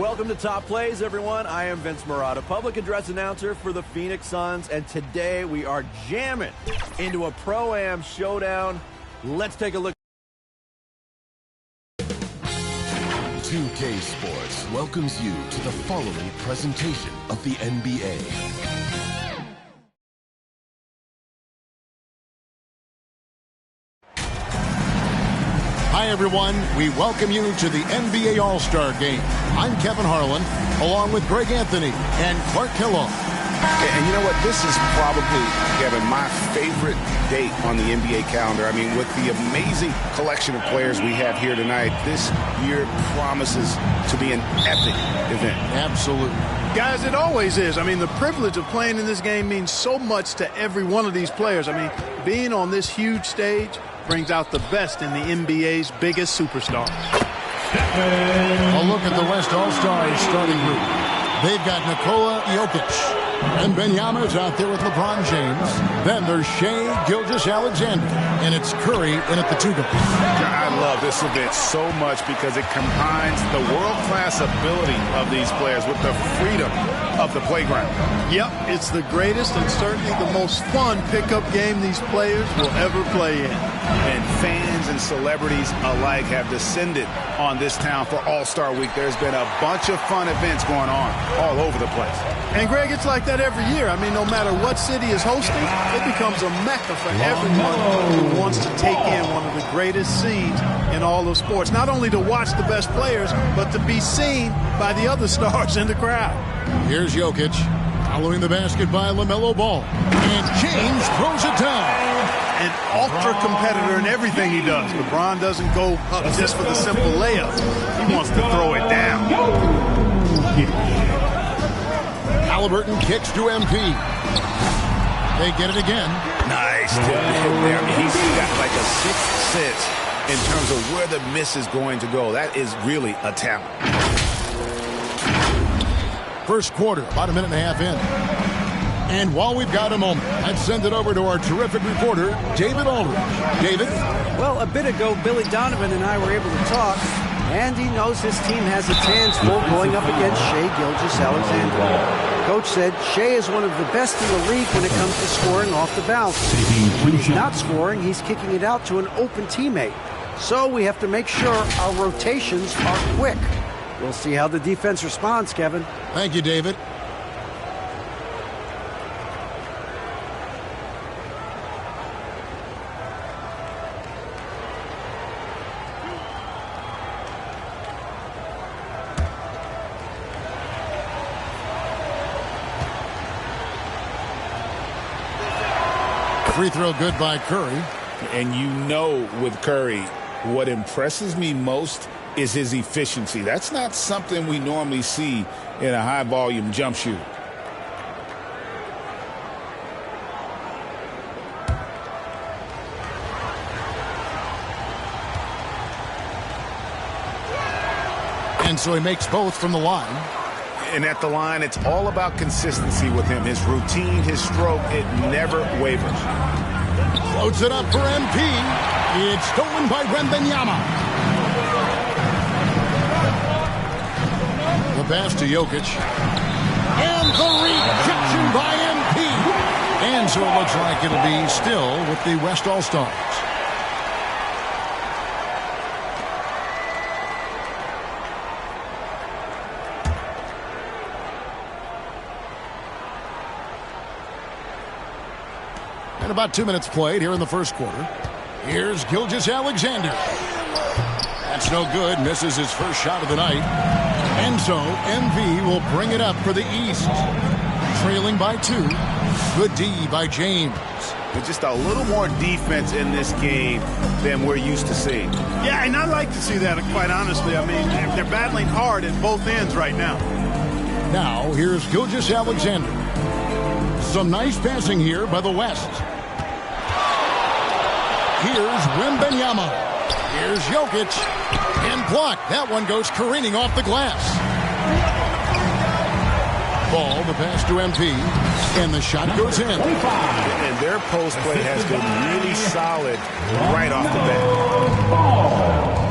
Welcome to Top Plays, everyone. I am Vince Marotta, public address announcer for the Phoenix Suns, and today we are jamming into a Pro-Am showdown. Let's take a look. 2K Sports welcomes you to the following presentation of the NBA. Hi, everyone. We welcome you to the NBA All-Star Game. I'm Kevin Harlan, along with Greg Anthony and Clark Kellogg. And you know what? This is probably, Kevin, my favorite date on the NBA calendar. I mean, with the amazing collection of players we have here tonight, this year promises to be an epic event. Absolutely. Guys, it always is. I mean, the privilege of playing in this game means so much to every one of these players. I mean, being on this huge stage brings out the best in the NBA's biggest superstar. A look at the West All-Stars starting group. They've got Nikola Jokic. And Benyama's out there with LeBron James. Then there's Shai Gilgeous-Alexander. And it's Curry in at the 2 guard. I love this event so much because it combines the world-class ability of these players with the freedom of the playground. Yep, it's the greatest and certainly the most fun pickup game these players will ever play in. And fans and celebrities alike have descended on this town for All-Star Week. There's been a bunch of fun events going on all over the place. And, Greg, it's like that every year. I mean, no matter what city is hosting, it becomes a mecca for everyone who wants to take in one of the greatest scenes in all of sports. Not only to watch the best players, but to be seen by the other stars in the crowd. Here's Jokic, following the basket by LaMelo Ball. And James throws it down. An ultra-competitor in everything he does. LeBron doesn't go up just for the simple layup. He wants to throw it down. Halliburton kicks to MP. They get it again. Nice tip to him there. I mean, he's got like a sixth sense in terms of where the miss is going to go. That is really a talent. First quarter, about a minute and a half in. And while we've got a moment, I'd send it over to our terrific reporter, David Aldridge. David? Well, a bit ago, Billy Donovan and I were able to talk, and he knows his team has its hands full going up against Shai Gilgeous-Alexander. Coach said Shai is one of the best in the league when it comes to scoring off the bounce. When he's not scoring, he's kicking it out to an open teammate. So we have to make sure our rotations are quick. We'll see how the defense responds, Kevin. Thank you, David. Free throw good by Curry. And you know with Curry, what impresses me most is his efficiency. That's not something we normally see in a high-volume jump shooter. And so he makes both from the line. And at the line, it's all about consistency with him. His routine, his stroke, it never wavers. Floats it up for MP. It's stolen by Wembanyama. The pass to Jokic. And the rejection by MP. And so it looks like it'll be still with the West All-Stars. And about 2 minutes played here in the first quarter. Here's Gilgeous-Alexander. That's no good. Misses his first shot of the night. And so MV will bring it up for the East. Trailing by 2. Good D by James. With just a little more defense in this game than we're used to seeing. Yeah, and I like to see that, quite honestly. I mean, they're battling hard at both ends right now. Now, here's Gilgeous-Alexander. Some nice passing here by the West. Here's Wembanyama. Here's Jokic. And blocked. That one goes careening off the glass. Ball, the pass to MP. And the shot goes in. And their post play has been really solid right off the bat.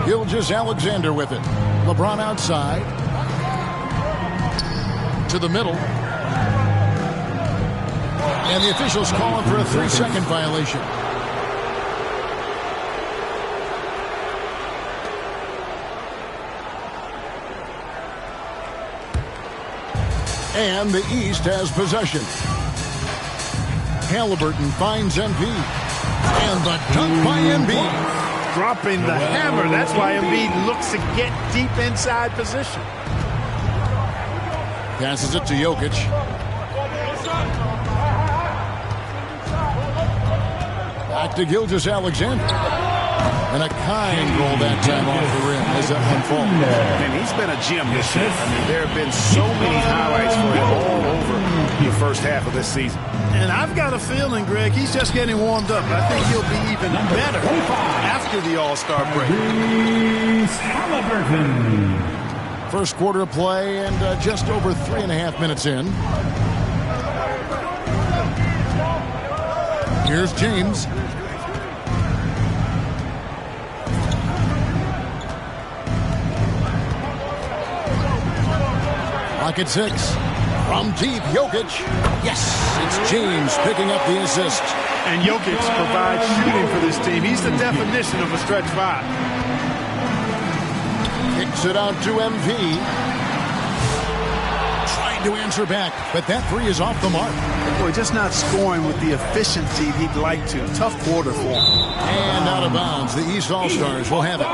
Gilgeous-Alexander with it. LeBron outside. To the middle. And the officials calling for a 3-second violation. And the East has possession. Halliburton finds Embiid. And the dunk by Embiid. Dropping the hammer. That's why Embiid looks to get deep inside position. Passes it to Jokic. Back to Gilgeous-Alexander. And a kind roll that time off the rim as that one falls. And he's been a gem this year. I mean, there have been so many highlights for him all over the first half of this season. And I've got a feeling, Greg, he's just getting warmed up. I think he'll be even better after the All-Star break. First quarter of play and just over 3.5 minutes in. Here's James. Clock at 6. From deep, Jokic. Yes, it's James picking up the assist. And Jokic provides shooting for this team. He's the definition of a stretch 5. Kicks it out to MV. Trying to answer back, but that 3 is off the mark. Boy, just not scoring with the efficiency he'd like to. Tough quarter for him. And out of bounds. The East All-Stars will have it.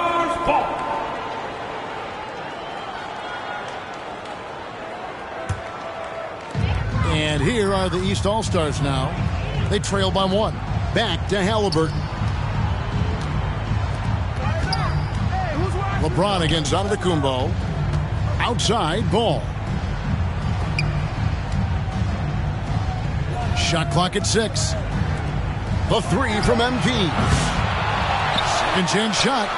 And here are the East All-Stars now. They trail by 1. Back to Halliburton. LeBron against Antetokounmpo. Outside, Ball. Shot clock at 6. The 3 from MP. Second chance shot.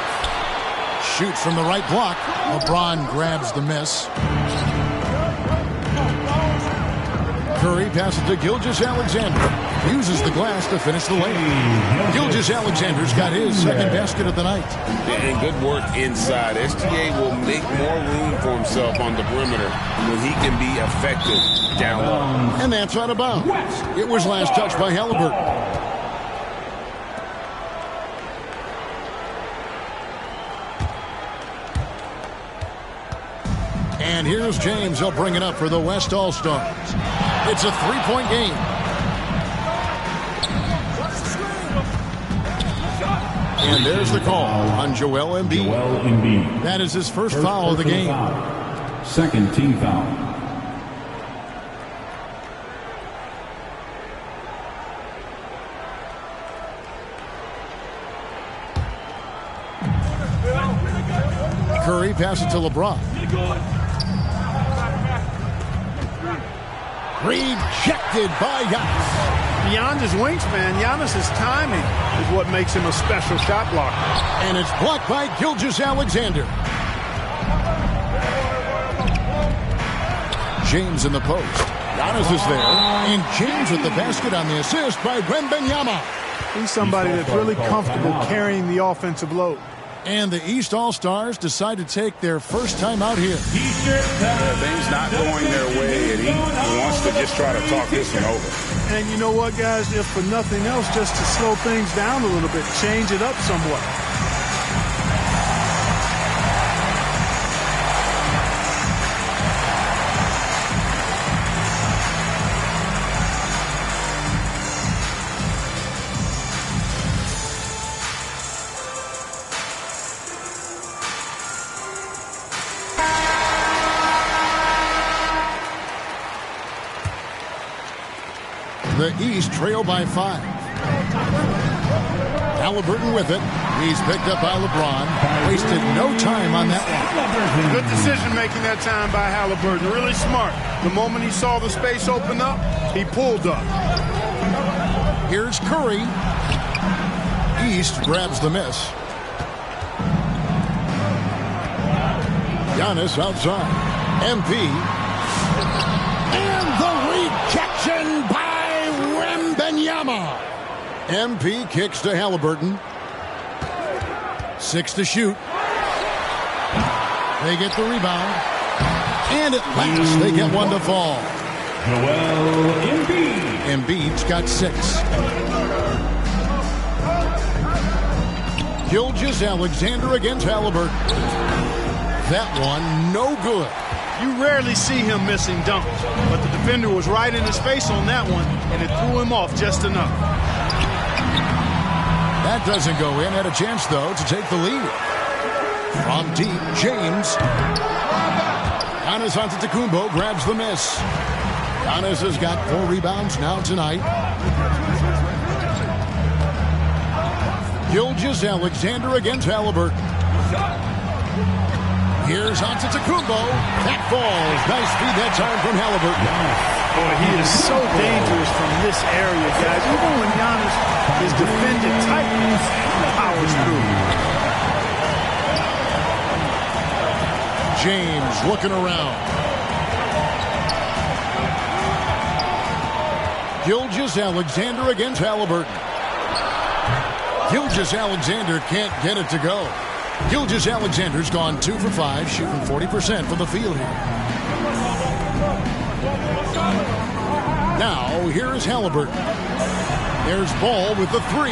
Shoots from the right block. LeBron grabs the miss. Curry passes to Gilgeous-Alexander. Uses the glass to finish the lane. Gilgeous-Alexander's got his second basket of the night. And good work inside. SGA will make more room for himself on the perimeter when he can be effective down low. And that's out of bounds. It was last touched by Halliburton. And here's James. He'll bring it up for the West All-Stars. It's a 3-point game. And there's the call on Joel Embiid. That is his first foul of the game. Second team foul. Curry passes to LeBron. Rejected by Giannis. Beyond his wingspan, Giannis' timing is what makes him a special shot blocker. And it's blocked by Gilgeous-Alexander. James in the post. Giannis is there. And James with the basket on the assist by Wembanyama. He's somebody that's really comfortable carrying the offensive load. And the East All-Stars decide to take their first time out here. Things not going their way, and he wants to just try to talk this one over. And you know what, guys? If for nothing else, just to slow things down a little bit, change it up somewhat. The East trail by 5. Halliburton with it. He's picked up by LeBron. Wasted no time on that one. Good decision making that time by Halliburton. Really smart. The moment he saw the space open up, he pulled up. Here's Curry. East grabs the miss. Giannis outside. MP. And the rejection by Wembanyama. MP kicks to Halliburton. 6 to shoot. They get the rebound. And at last, they get one to fall. Joel Embiid. Embiid's got 6. Gilgeous-Alexander against Halliburton. That one, no good. You rarely see him missing dunks, but the defender was right in his face on that one, and it threw him off just enough. That doesn't go in. Had a chance, though, to take the lead. From deep, James. Giannis Antetokounmpo grabs the miss. Giannis has got 4 rebounds now tonight. Gilgeous-Alexander against Halliburton. Here's Antetokounmpo. That falls. Nice feed that time from Halliburton. Boy, he is so dangerous from this area, guys. Even when Giannis is defended tightly, he powers through. James looking around. Gilgeous-Alexander against Halliburton. Gilgeous-Alexander can't get it to go. Gilgeous-Alexander's gone 2 for 5, shooting 40% from the field here. Now, here is Halliburton. There's Ball with the 3.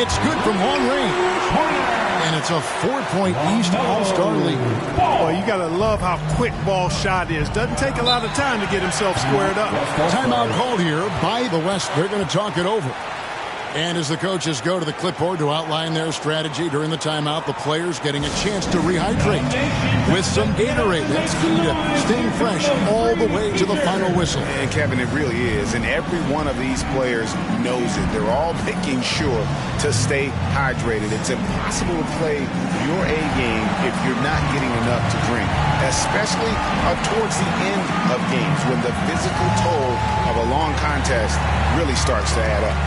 It's good from long range. And it's a 4-point East All-Star lead. Boy, you got to love how quick Ball's shot is. Doesn't take a lot of time to get himself squared up. Timeout called here by the West. They're going to talk it over. And as the coaches go to the clipboard to outline their strategy during the timeout, the players getting a chance to rehydrate with some Gatorade. That's key to staying fresh all the way to the final whistle. And Kevin, it really is. And every one of these players knows it. They're all making sure to stay hydrated. It's impossible to play your A game if you're not getting enough to drink, especially towards the end of games when the physical toll of a long contest really starts to add up.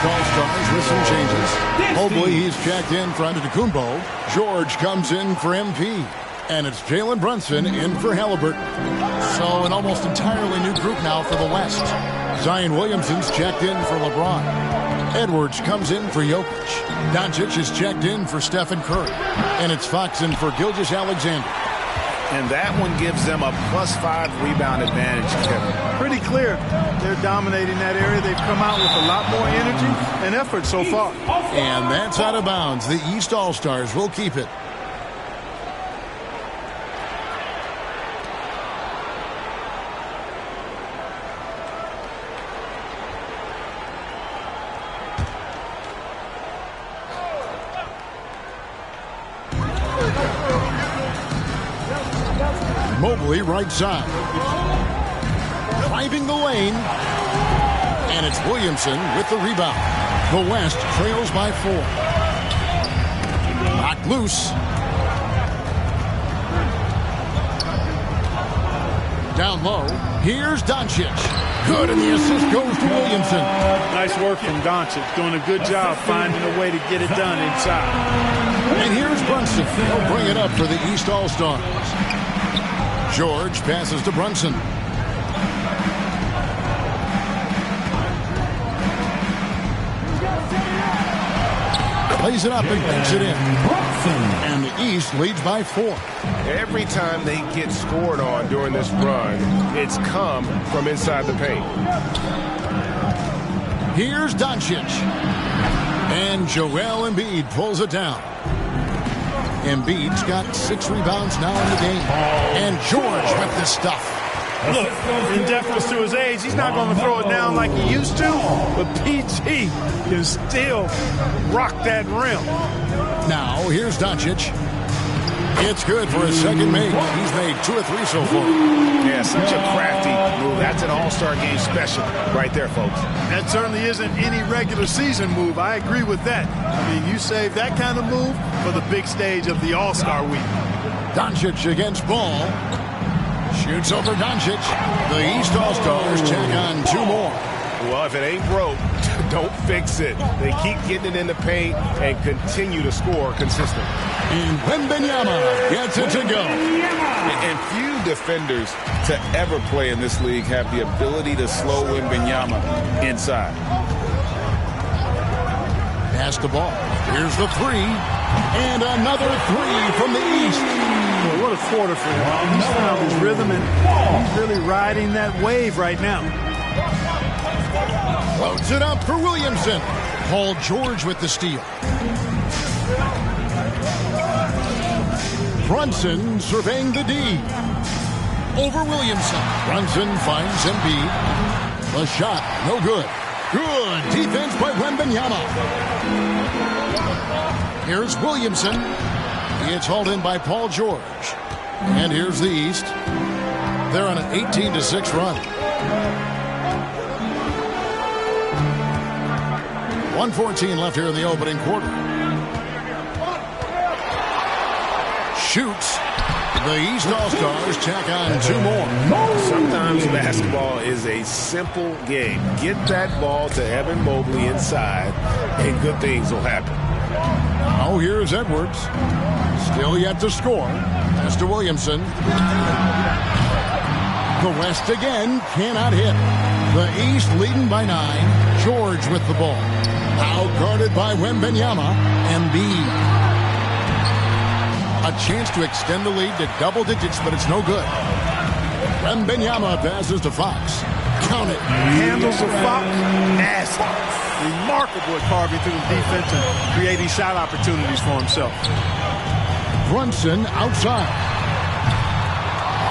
All-Stars with some changes. Mobley, he's checked in for Antetokounmpo. George comes in for MP. And it's Jalen Brunson in for Halliburton. So an almost entirely new group now for the West. Zion Williamson's checked in for LeBron. Edwards comes in for Jokic. Doncic is checked in for Stephen Curry. And it's Fox in for Gilgeous-Alexander. And that one gives them a +5 rebound advantage, Kevin. Pretty clear. They're dominating that area. They've come out with a lot more energy and effort so far. And that's out of bounds. The East All-Stars will keep it. Mobley right side. Driving the lane. And it's Williamson with the rebound. The West trails by 4. Knocked loose. Down low. Here's Doncic. Good, and the assist goes to Williamson. Nice work from Doncic. Doing a good job finding a way to get it done inside. And here's Brunson. He'll bring it up for the East All-Stars. George passes to Brunson. Plays it up and banks it in. And the East leads by 4. Every time they get scored on during this run, it's come from inside the paint. Here's Doncic. And Joel Embiid pulls it down. Embiid's got 6 rebounds now in the game. And George with the stuff. Look, in deference to his age, he's not going to throw it down like he used to, but PG can still rock that rim. Now, here's Doncic. It's good for his second make. He's made 2 or 3 so far. Yeah, such a crafty move. That's an all-star game special right there, folks. That certainly isn't any regular season move. I agree with that. I mean, you save that kind of move for the big stage of the All-Star week. Doncic against Ball. Shoots over Doncic. The East All-Stars check on 2 more. Well, if it ain't broke, don't fix it. They keep getting it in the paint and continue to score consistently. And Wembanyama gets it to go. And few defenders to ever play in this league have the ability to slow Wembanyama inside. pass the ball. Here's the three. And another three from the East. Boy, what a quarter for him. He's found his rhythm, and he's really riding that wave right now. Loads it up for Williamson. Paul George with the steal. Brunson surveying the D. Over Williamson. Brunson finds Embiid. The shot, no good. Good defense by Wembanyama. Here's Williamson. It's hauled in by Paul George. And here's the East. They're on an 18-6 run. 1:14 left here in the opening quarter. Shoots. The East All-Stars tack on two more. Sometimes basketball is a simple game. Get that ball to Evan Mobley inside, and good things will happen. Now here's Edwards. Still yet to score. Pass to Williamson. The West again cannot hit. The East leading by 9. George with the ball. Now guarded by Wembanyama. Embiid. A chance to extend the lead to double digits, but it's no good. Wembanyama passes to Fox. Count it. Handles the Fox. Nasty. Remarkable at carving through the defense and creating shot opportunities for himself. Brunson outside.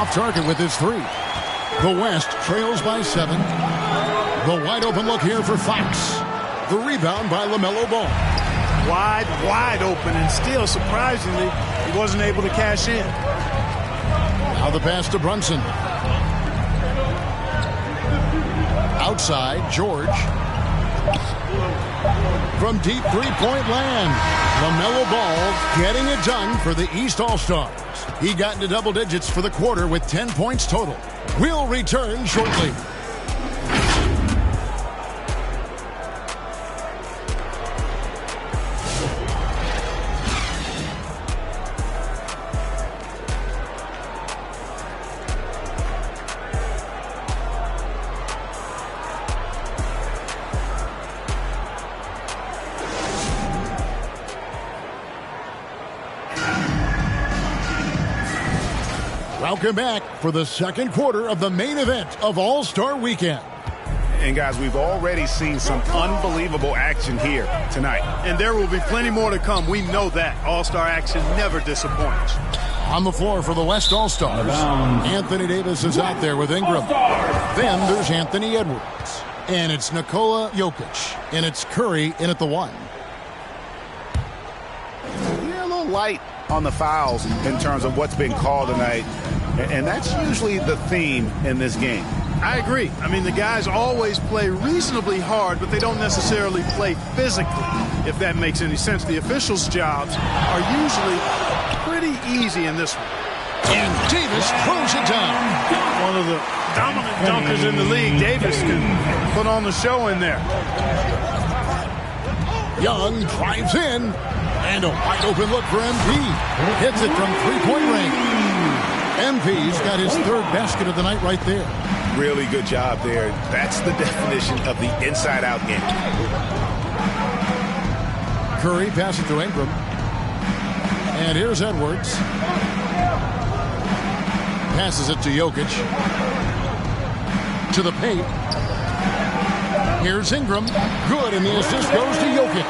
Off target with his three. The West trails by 7. The wide open look here for Fox. The rebound by LaMelo Ball. Wide open, and still, surprisingly, he wasn't able to cash in. Now the pass to Brunson. Outside, George. From deep three-point land, LaMelo Ball getting it done for the East All-Stars. He got into double digits for the quarter with 10 points total. We'll return shortly. Welcome back for the second quarter of the main event of All-Star Weekend. And guys, we've already seen some unbelievable action here tonight. And there will be plenty more to come. We know that. All-Star action never disappoints. On the floor for the West All-Stars, Anthony Davis is out there with Ingram. Then there's Anthony Edwards. And it's Nikola Jokic. And it's Curry in at the 1. Yeah, a little light on the fouls in terms of what's been called tonight. And that's usually the theme in this game. I agree. I mean, the guys always play reasonably hard, but they don't necessarily play physically, if that makes any sense. The officials' jobs are usually pretty easy in this one. And Davis throws it down. One of the dominant dunkers in the league. Davis can put on the show in there. Young drives in. And a wide open look for MP. Hits it from three-point range. MP's got his third basket of the night right there. Really good job there. That's the definition of the inside-out game. Curry passes to Ingram. And here's Edwards. Passes it to Jokic. To the paint. Here's Ingram. Good, and the assist goes to Jokic.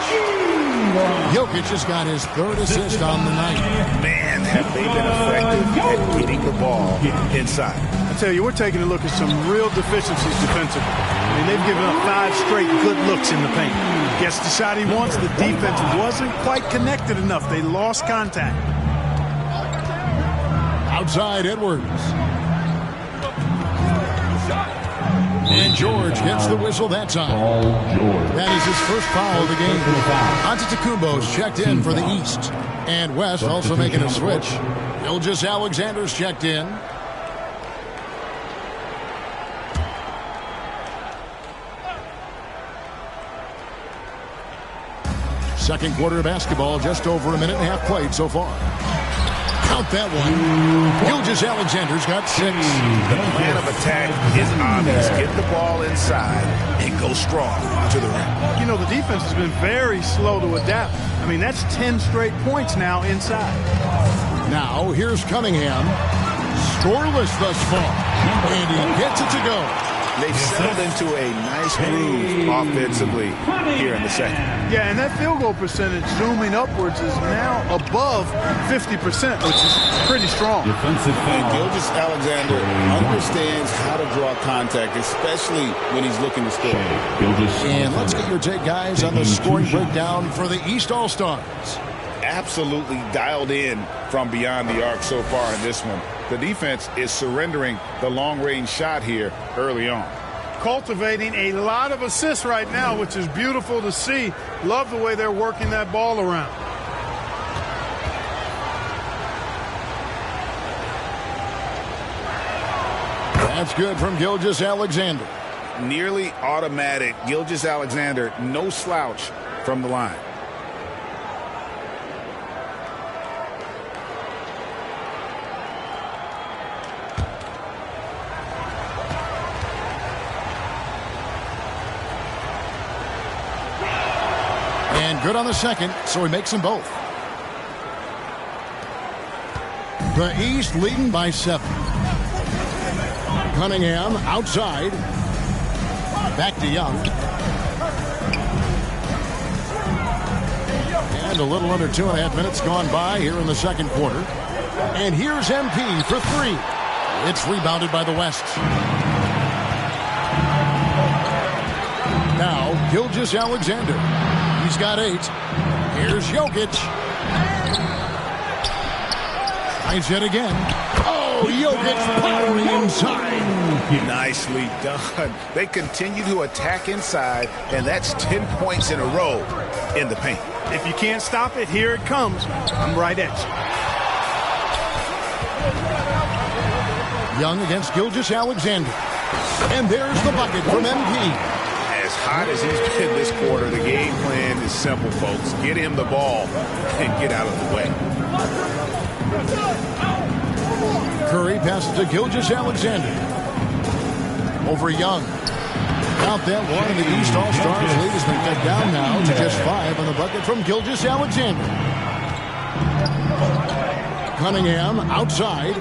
Jokic has got his third assist on the night. Man, have they been effective at getting the ball inside. I tell you, we're taking a look at some real deficiencies defensively. I mean, they've given up 5 straight good looks in the paint. Gets the shot he wants. The defense wasn't quite connected enough. They lost contact. Outside Edwards. And George gets the whistle that time. That is his first foul of the game. Antetokounmpo's checked in for the East. And West also making a switch. Gilgeous-Alexander's checked in. Second quarter of basketball, just over a minute and a half played so far. Count that one. Gilgeous Alexander's got 6. The plan of attack is obvious. Get the ball inside and go strong to the rim. You know, the defense has been very slow to adapt. I mean, that's 10 straight points now inside. Now, here's Cunningham. Scoreless thus far. And he gets it to go. They've settled into a nice groove offensively here in the second. Yeah, and that field goal percentage zooming upwards is now above 50%, which is pretty strong. And Gilgeous Alexander understands how to draw contact, especially when he's looking to score. And let's get your take, guys, on the scoring breakdown for the East All-Stars. Absolutely dialed in from beyond the arc so far in this one. The defense is surrendering the long-range shot here early on. Cultivating a lot of assists right now, which is beautiful to see. Love the way they're working that ball around. That's good from Gilgeous Alexander. Nearly automatic. Gilgeous Alexander, no slouch from the line. And good on the second, so he makes them both. The East leading by 7. Cunningham outside. Back to Young. And a little under 2.5 minutes gone by here in the second quarter. And here's MP for 3. It's rebounded by the West. Now, Gilgeous Alexander. He's got 8. Here's Jokic. Tries it again. Oh, Jokic powering inside. Nicely done. They continue to attack inside, and that's 10 points in a row in the paint. If you can't stop it, here it comes. I'm right at you. Young against Gilgeous Alexander. And there's the bucket from MP. As hot as he's been this quarter, the game plan is simple, folks. Get him the ball and get out of the way. Curry passes to Gilgeous Alexander. Over Young. Count that one, and the East All-Stars lead has been cut down now to just 5 on the bucket from Gilgeous Alexander. Cunningham outside.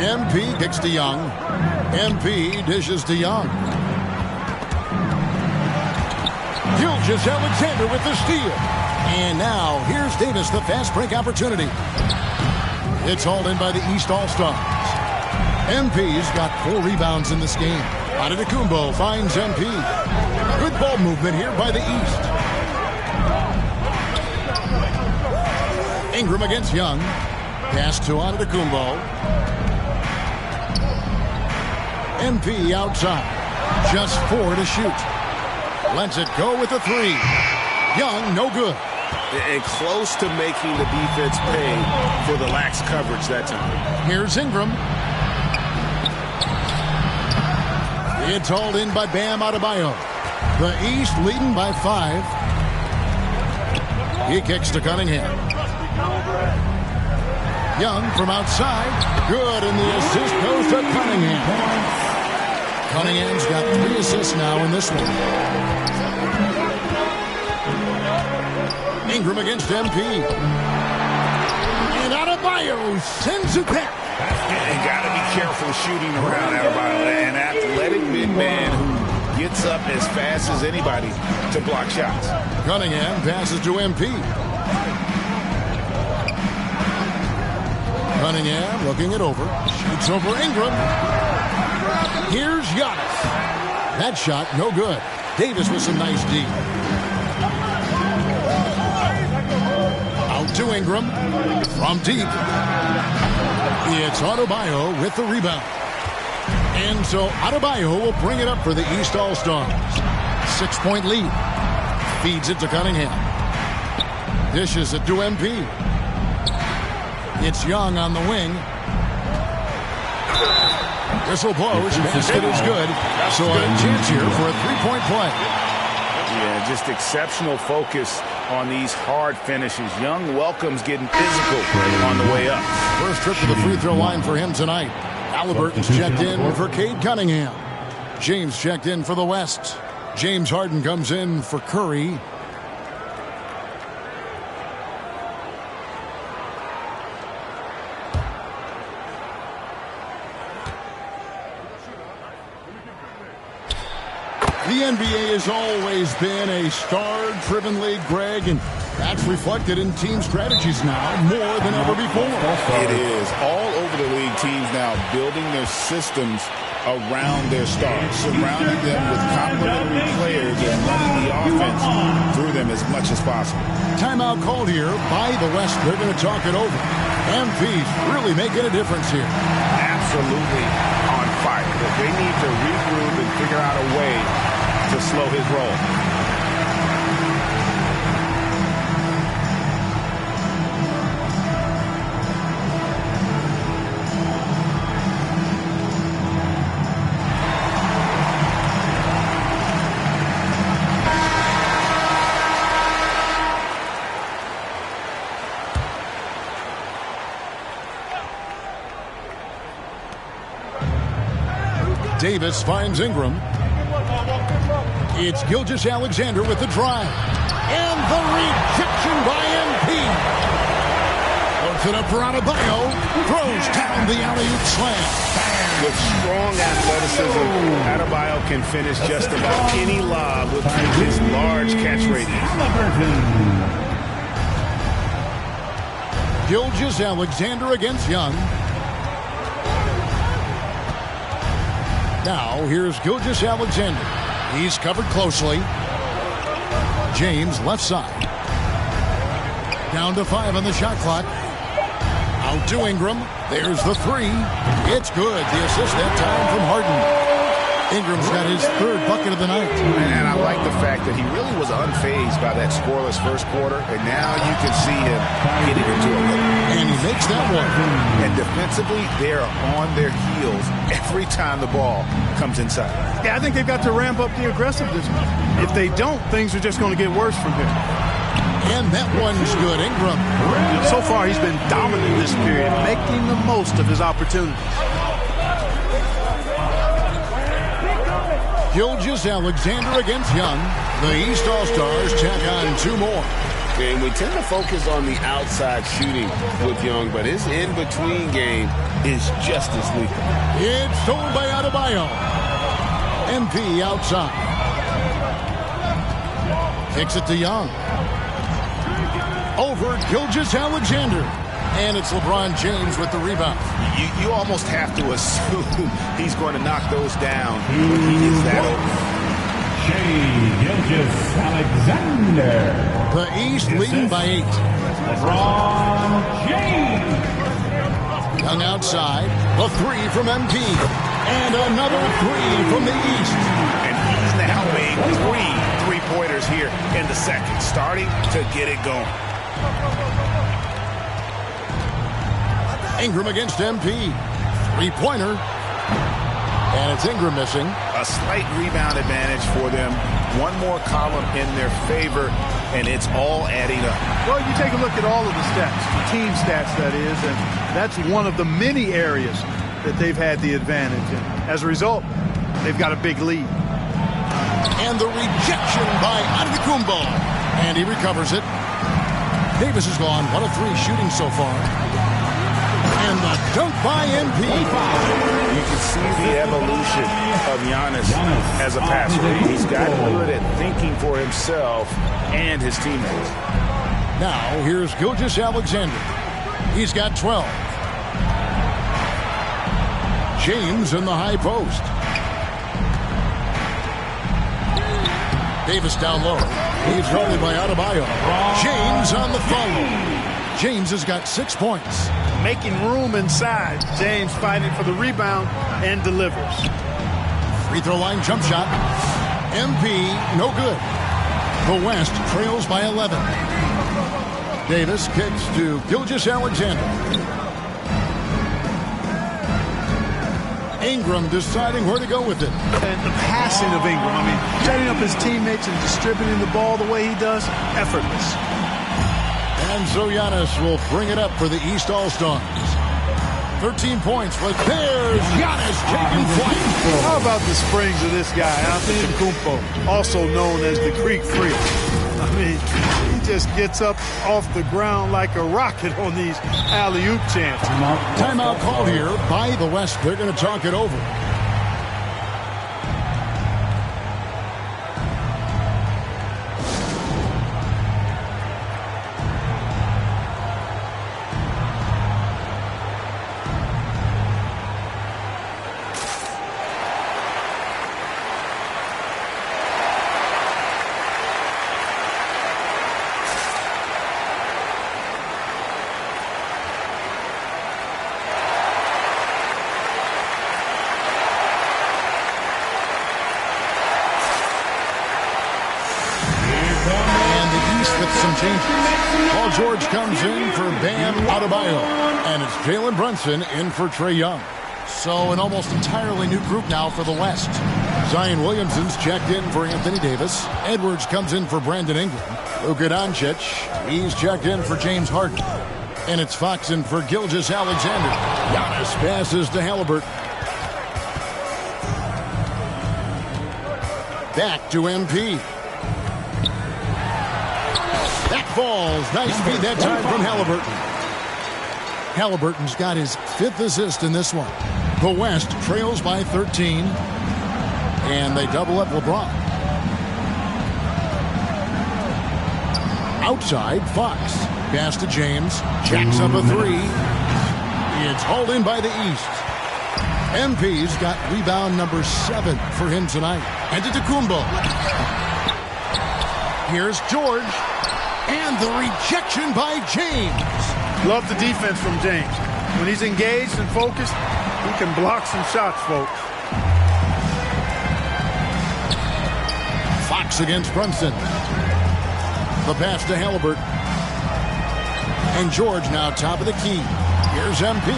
MP kicks to Young. MP dishes to Young. Gilgeous Alexander with the steal. And now, here's Davis, the fast break opportunity. It's hauled in by the East All-Stars. MP's got 4 rebounds in this game. Antetokounmpo finds MP. Good ball movement here by the East. Ingram against Young. Pass to Antetokounmpo. MP outside. Just 4 to shoot. Lets it go with a 3. Young, no good. And close to making the defense pay for the lax coverage that time. Here's Ingram. It's hauled in by Bam Adebayo. The East leading by 5. He kicks to Cunningham. Young from outside. Good, and the assist goes to Cunningham. Cunningham's got 3 assists now in this one. Ingram against MP. And Adebayo sends it back. And got to be careful shooting around Adebayo. An athletic mid-man who gets up as fast as anybody to block shots. Cunningham passes to MP. Cunningham looking it over. Shoots over Ingram. Here's Giannis. That shot, no good. Davis with some nice D. Out to Ingram. From deep. It's Adebayo with the rebound. And so Adebayo will bring it up for the East All-Stars. 6-point lead. Feeds it to Cunningham. Dishes it to MP. It's Young on the wing. Whistle blows. Basket is good. So a chance here for a 3-point play. Yeah, just exceptional focus on these hard finishes. Young welcomes getting physical on the way up. First trip to the free throw line for him tonight. Halliburton's checked in for Cade Cunningham. James checked in for the West. James Harden comes in for Curry. The NBA has always been a star-driven league, Greg, and that's reflected in team strategies now more than ever before. It is. All over the league, teams now building their systems around their stars, surrounding them with complementary players and running the offense through them as much as possible. Timeout called here by the West. They're going to talk it over. MP's really making a difference here. Absolutely on fire. But they need to regroup and figure out a way to slow his roll. Davis finds Ingram. It's Gilgeous-Alexander with the drive. And the rejection by MP. Puts it up for Adebayo. Throws down the alley-oop slam. With strong athleticism, Adebayo can finish just about any lob with his large catch radius. Gilgeous-Alexander against Young. Now, here's Gilgeous-Alexander. He's covered closely. James, left side. Down to 5 on the shot clock. Out to Ingram. There's the 3. It's good. The assist that time from Harden. Ingram's got his 3rd bucket of the night. And I like the fact that he really was unfazed by that scoreless first quarter, and now you can see him getting into a rhythm. And he makes that one. And defensively, they're on their heels every time the ball comes inside. Yeah, I think they've got to ramp up the aggressiveness. If they don't, things are just going to get worse from here. And that one's good. Ingram. So far, he's been dominant this period, making the most of his opportunities. Gilgeous-Alexander against Young. The East All-Stars check on 2 more. And we tend to focus on the outside shooting with Young, but his in-between game is just as lethal. It's stolen by Adebayo. MP outside. Kicks it to Young. Over Gilgeous-Alexander. And it's LeBron James with the rebound. You almost have to assume he's going to knock those down when he gets that open. Gilgeous-Alexander. The East leading by 8. LeBron James. Young outside. The 3 from MP. And another 3 from the East. And he's now made 3 3-pointers here in the second, starting to get it going. Ingram against MP. 3-pointer. And it's Ingram missing. A slight rebound advantage for them. One more column in their favor, and it's all adding up. Well, you take a look at all of the stats, the team stats, that is, and that's one of the many areas that they've had the advantage. And as a result, they've got a big lead. And the rejection by Antetokounmpo. And he recovers it. Davis is gone. 1 of 3 shooting so far. And the dunk by MP. You can see the evolution of Giannis as a passer. He's gotten good at thinking for himself and his teammates. Now, here's Gilgeous-Alexander. He's got 12. James in the high post. Davis down low. He's guarded by Adebayo. James on the follow. James has got 6 points. Making room inside. James fighting for the rebound and delivers. Free throw line jump shot. MP, no good. The West trails by 11. Davis kicks to Gilgeous-Alexander. Ingram deciding where to go with it. And the passing of Ingram, I mean, setting up his teammates and distributing the ball the way he does, effortless. And so Giannis will bring it up for the East All-Stars. 13 points, but there's Giannis taking flight. How about the springs of this guy, Antetokounmpo, also known as the Creek Freak? I mean, he just gets up off the ground like a rocket on these alley-oop chances. Timeout called here by the West. They're going to talk it over. Paul George comes in for Bam Adebayo, and it's Jalen Brunson in for Trae Young. So an almost entirely new group now for the West. Zion Williamson's checked in for Anthony Davis. Edwards comes in for Brandon Ingram. Luka Doncic, he's checked in for James Harden. And it's Fox in for Gilgeous-Alexander. Giannis passes to Halliburton. Back to MP. That falls. Nice feed that time from Halliburton. Halliburton's got his 5th assist in this one. The West trails by 13. And they double up LeBron. Outside, Fox. Pass to James. Jacks up a 3. It's hauled in by the East. MP's got rebound number 7 for him tonight. Antetokounmpo. Here's George. And the rejection by James. Love the defense from James. When he's engaged and focused, he can block some shots, folks. Fox against Brunson. The pass to Halliburton. And George now top of the key. Here's MP.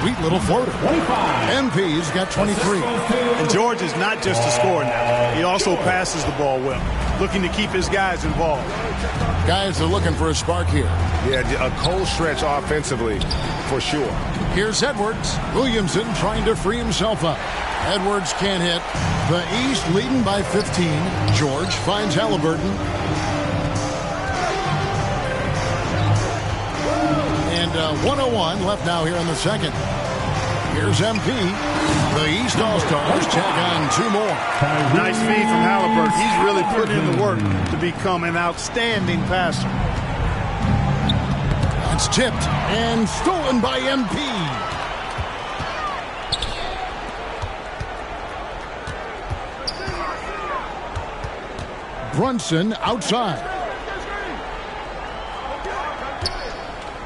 Sweet little floater. 25. MP's got 23. And George is not just a scorer now. He also passes the ball well, looking to keep his guys involved. Guys are looking for a spark here. Yeah, a cold stretch offensively, for sure. Here's Edwards. Williamson trying to free himself up. Edwards can't hit. The East leading by 15. George finds Halliburton. And 1:01 left now here in the second. Here's MP. The East All-Stars check on 2 more. Nice feed from Halliburton. He's really put in the work to become an outstanding passer. It's tipped and stolen by MP. Brunson outside.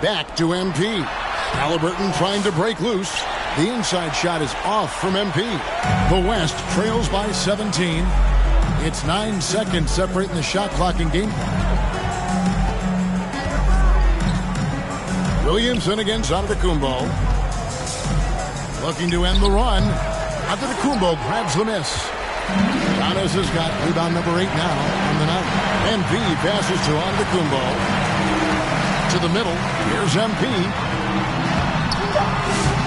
Back to MP. Halliburton trying to break loose. The inside shot is off from MP. The West trails by 17. It's 9 seconds separating the shot clock and game clock. Williamson against Antetokounmpo. Looking to end the run. Antetokounmpo grabs the miss. Giannis has got rebound number 8 now on the night. MP passes to Antetokounmpo. To the middle. Here's MP.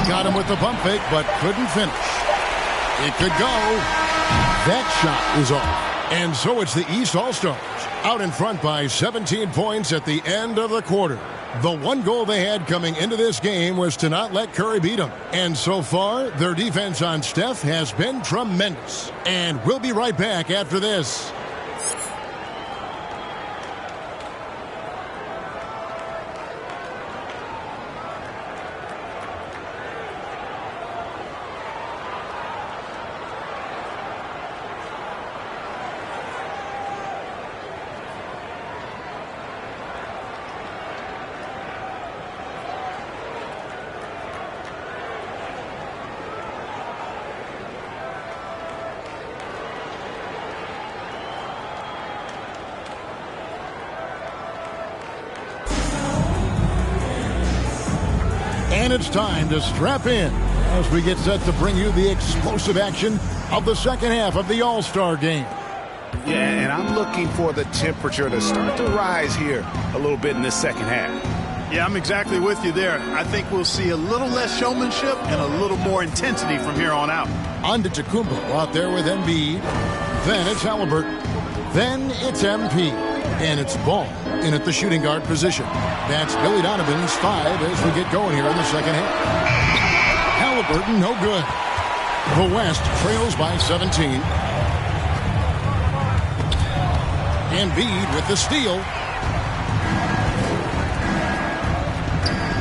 Got him with the pump fake, but couldn't finish. It could go. That shot is off. And so it's the East All-Stars out in front by 17 points at the end of the quarter. The one goal they had coming into this game was to not let Curry beat them. And so far, their defense on Steph has been tremendous. And we'll be right back after this. And it's time to strap in as we get set to bring you the explosive action of the second half of the All-Star game. Yeah, and I'm looking for the temperature to start to rise here a little bit in this second half. Yeah, I'm exactly with you there. I think we'll see a little less showmanship and a little more intensity from here on out. Antetokounmpo out there with Embiid. Then it's Halliburton. Then it's MP. And it's Ball in at the shooting guard position. That's Billy Donovan's 5 as we get going here in the second half. Halliburton, no good. The West trails by 17. Embiid with the steal.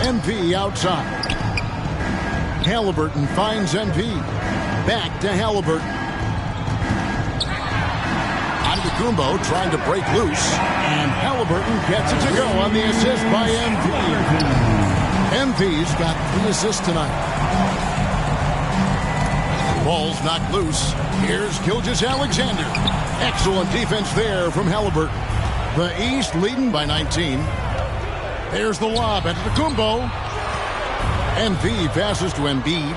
MP outside. Halliburton finds MP. Back to Halliburton. Antetokounmpo trying to break loose. And Halliburton gets it to go on the assist by MP. MP's got 3 assists tonight. Ball's knocked loose. Here's Gilgeous-Alexander. Excellent defense there from Halliburton. The East leading by 19. There's the lob at Antetokounmpo. MP passes to Embiid.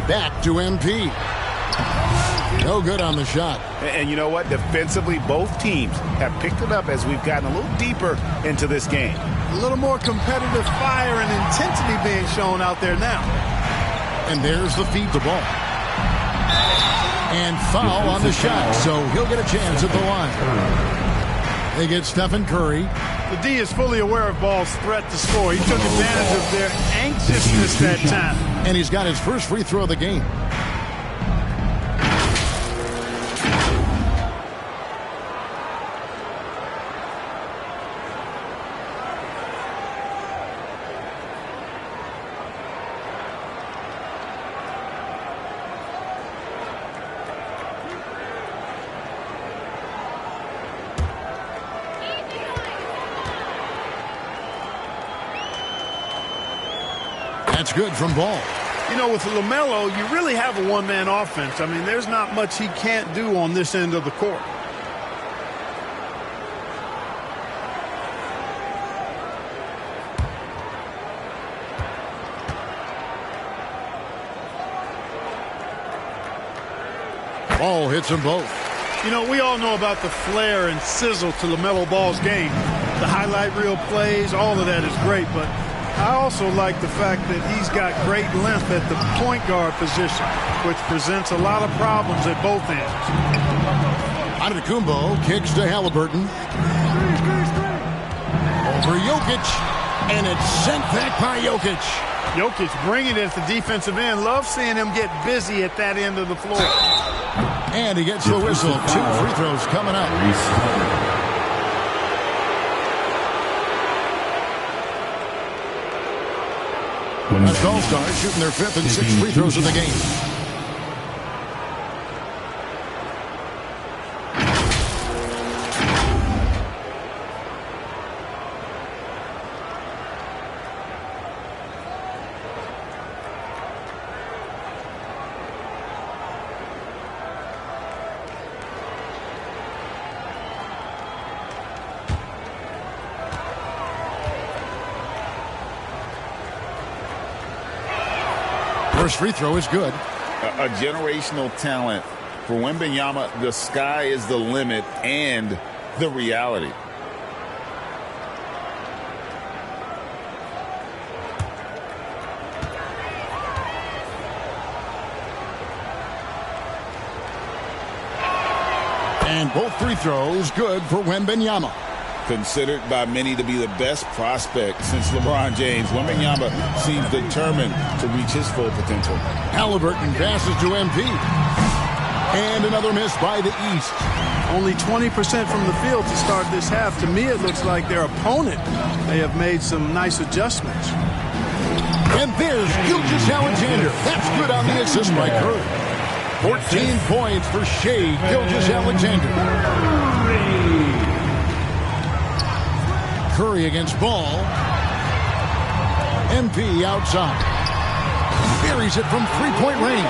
Back to MP. No good on the shot. And you know what? Defensively, both teams have picked it up as we've gotten a little deeper into this game. A little more competitive fire and intensity being shown out there now. And there's the feed to Ball. And foul on the shot, so he'll get a chance at the line. They get Stephen Curry. The D is fully aware of Ball's threat to score. He took advantage of their anxiousness that time. And he's got his first free throw of the game. That's good from Ball. You know, with LaMelo, you really have a one-man offense. I mean, there's not much he can't do on this end of the court. Ball hits them both. You know, we all know about the flair and sizzle to LaMelo Ball's game. The highlight reel plays, all of that is great, but I also like the fact that he's got great length at the point guard position, which presents a lot of problems at both ends. Antetokounmpo kicks to Halliburton. Over Jokic, and it's sent back by Jokic. Jokic bringing it at the defensive end. Love seeing him get busy at that end of the floor. And he gets the whistle. 2 free throws coming up. That's ALLSTAR shooting their 5th and 6th free throws of the game. First free throw is good. A generational talent. For Wembanyama, the sky is the limit and the reality. And both free throws good for Wembanyama. Considered by many to be the best prospect since LeBron James, Wembanyama seems determined to reach his full potential. Halliburton passes to MP. And another miss by the East. Only 20% from the field to start this half. To me, it looks like their opponent may have made some nice adjustments. And there's Gilgeous-Alexander. That's good on the assist by Curry. 14 points for Shai Gilgeous-Alexander. Curry against Ball. MP outside. Buries it from 3-point range.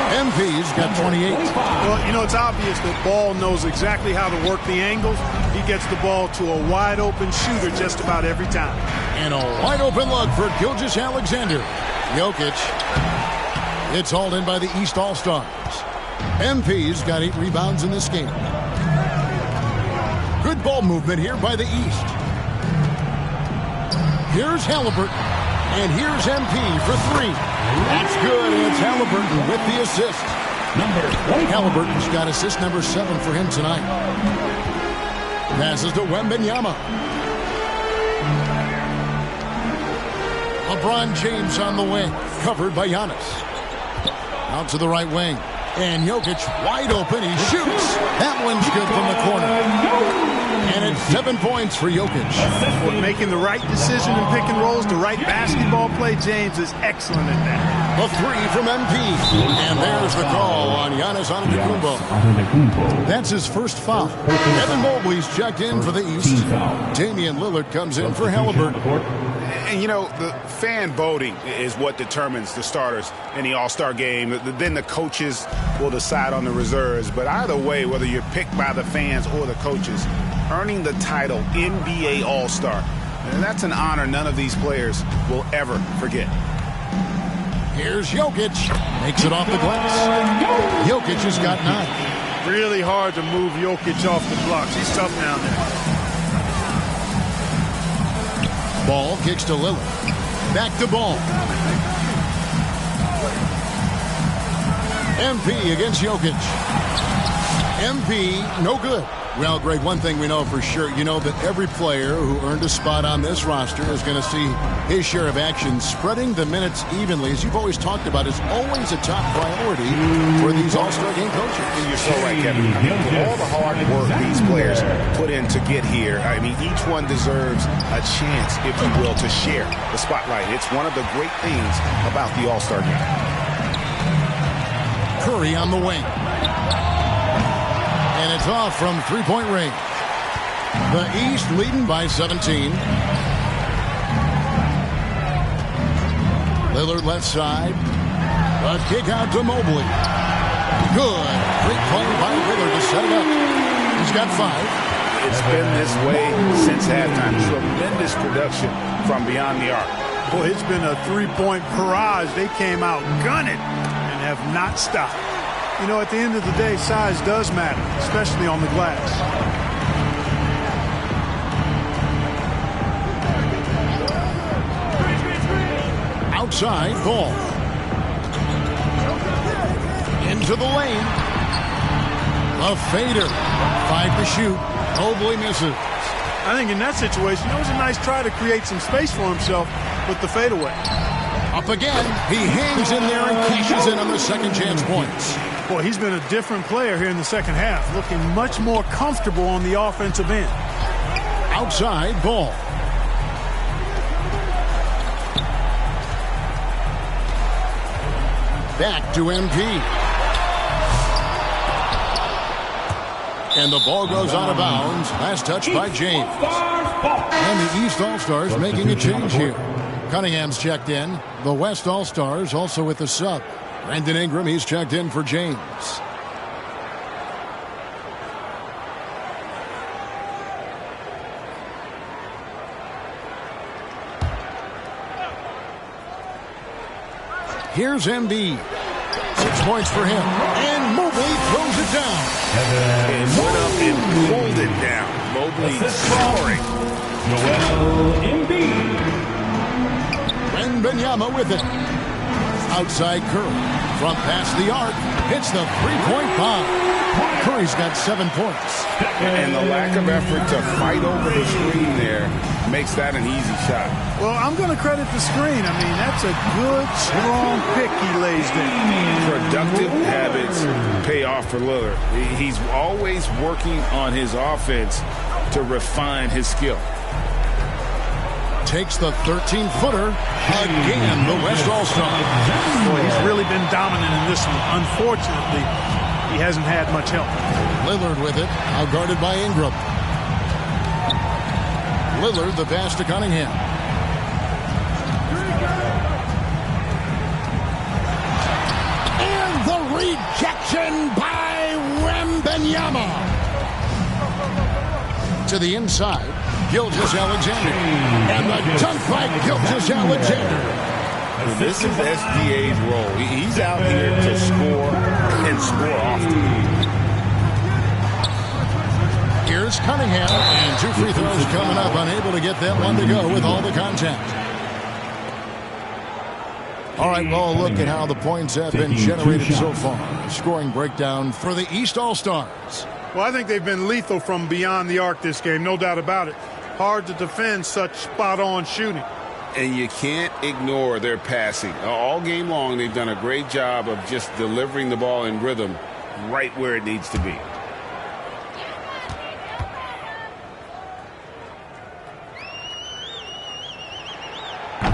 MP's got 28. Well, you know, it's obvious that Ball knows exactly how to work the angles. He gets the ball to a wide-open shooter just about every time. And a wide-open look for Gilgeous-Alexander. Jokic. It's hauled in by the East All-Stars. MP's got 8 rebounds in this game. Good ball movement here by the East. Here's Halliburton. And here's MP for 3. That's good, and it's Halliburton with the assist. Halliburton's got assist number 7 for him tonight. Passes to Wembanyama. LeBron James on the wing, covered by Giannis. Out to the right wing. And Jokic wide open. He shoots. That one's good from the corner. And it's 7 points for Jokic. Well, making the right decision in pick and rolls, the right basketball play, James is excellent at that. A 3 from MP. And there's the call on Giannis Antetokounmpo. That's his first foul. Evan Mobley's checked in for the East. Damian Lillard comes in for Halliburton. And, you know, the fan voting is what determines the starters in the All-Star game. Then the coaches will decide on the reserves. But either way, whether you're picked by the fans or the coaches, earning the title NBA All-Star, and that's an honor none of these players will ever forget. Here's Jokic. Makes it off the glass. Jokic has got 9. Really hard to move Jokic off the blocks. He's tough down there. Ball kicks to Lillard. Back to Ball. MP against Jokic. MP, no good. Well, Greg, one thing we know for sure, you know that every player who earned a spot on this roster is going to see his share of action. Spreading the minutes evenly, as you've always talked about, is always a top priority for these All-Star game coaches. And you're so right, Kevin. I mean, with all the hard work these players put in to get here, I mean, each one deserves a chance, if you will, to share the spotlight. It's one of the great things about the All-Star game. Curry on the wing. And it's off from three-point range. The East leading by 17. Lillard left side. A kick out to Mobley. Good. Great play by Lillard to set it up. He's got 5. It's been this way since halftime. Tremendous production from beyond the arc. Boy, it's been a three-point barrage. They came out gunning and have not stopped. You know, at the end of the day, size does matter, especially on the glass. Outside, Ball. Into the lane. A fader. 5 to shoot. Mobley misses. I think in that situation, it was a nice try to create some space for himself with the fadeaway. Up again. He hangs in there and cashes in on the second chance points. Boy, he's been a different player here in the second half, looking much more comfortable on the offensive end. Outside, Ball. Back to MP. And the ball goes out of bounds. Last touch by James. And the East All-Stars making a change here. Cunningham's checked in. The West All-Stars also with the sub. Brandon Ingram, he's checked in for James. Here's Embiid. 6 points for him. And Mobley throws it down. And went up and pulled it down. Mobley scoring. Joel Embiid. Wembanyama with it. Outside Curry. From past the arc. Hits the three-point bomb. Curry's got 7 points. And the lack of effort to fight over the screen there makes that an easy shot. Well, I'm going to credit the screen. I mean, that's a good, strong pick he lays there. Productive habits pay off for Lillard. He's always working on his offense to refine his skill. Takes the 13-footer. Again, the West All-Star. Boy, he's really been dominant in this one. Unfortunately, he hasn't had much help. Lillard with it. Out guarded by Ingram. Lillard, the pass to Cunningham. And the rejection by Wembanyama. To the inside, Gilgeous-Alexander. And the dunk by Gilgeous-Alexander. This is SGA's role. He's out here to score and score often. Here's Cunningham, and 2 free throws coming up, unable to get that one to go with all the contact. All right, well, look at how the points have been generated so far. A scoring breakdown for the East All-Stars. Well, I think they've been lethal from beyond the arc this game, no doubt about it. Hard to defend such spot-on shooting. And you can't ignore their passing. All game long, they've done a great job of just delivering the ball in rhythm right where it needs to be.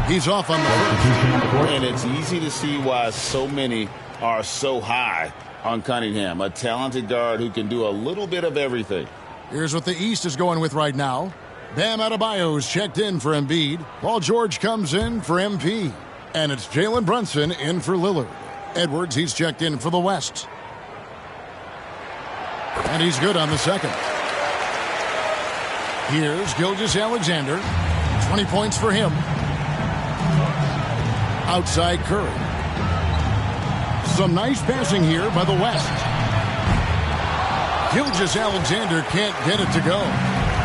He's off on the first. And it's easy to see why so many are so high on Cunningham, a talented guard who can do a little bit of everything. Here's what the East is going with right now. Bam Adebayo's checked in for Embiid. Paul George comes in for MP. And it's Jalen Brunson in for Lillard. Edwards, he's checked in for the West. And he's good on the second. Here's Gilgeous-Alexander. 20 points for him. Outside Curry. Some nice passing here by the West. Gilgeous-Alexander can't get it to go.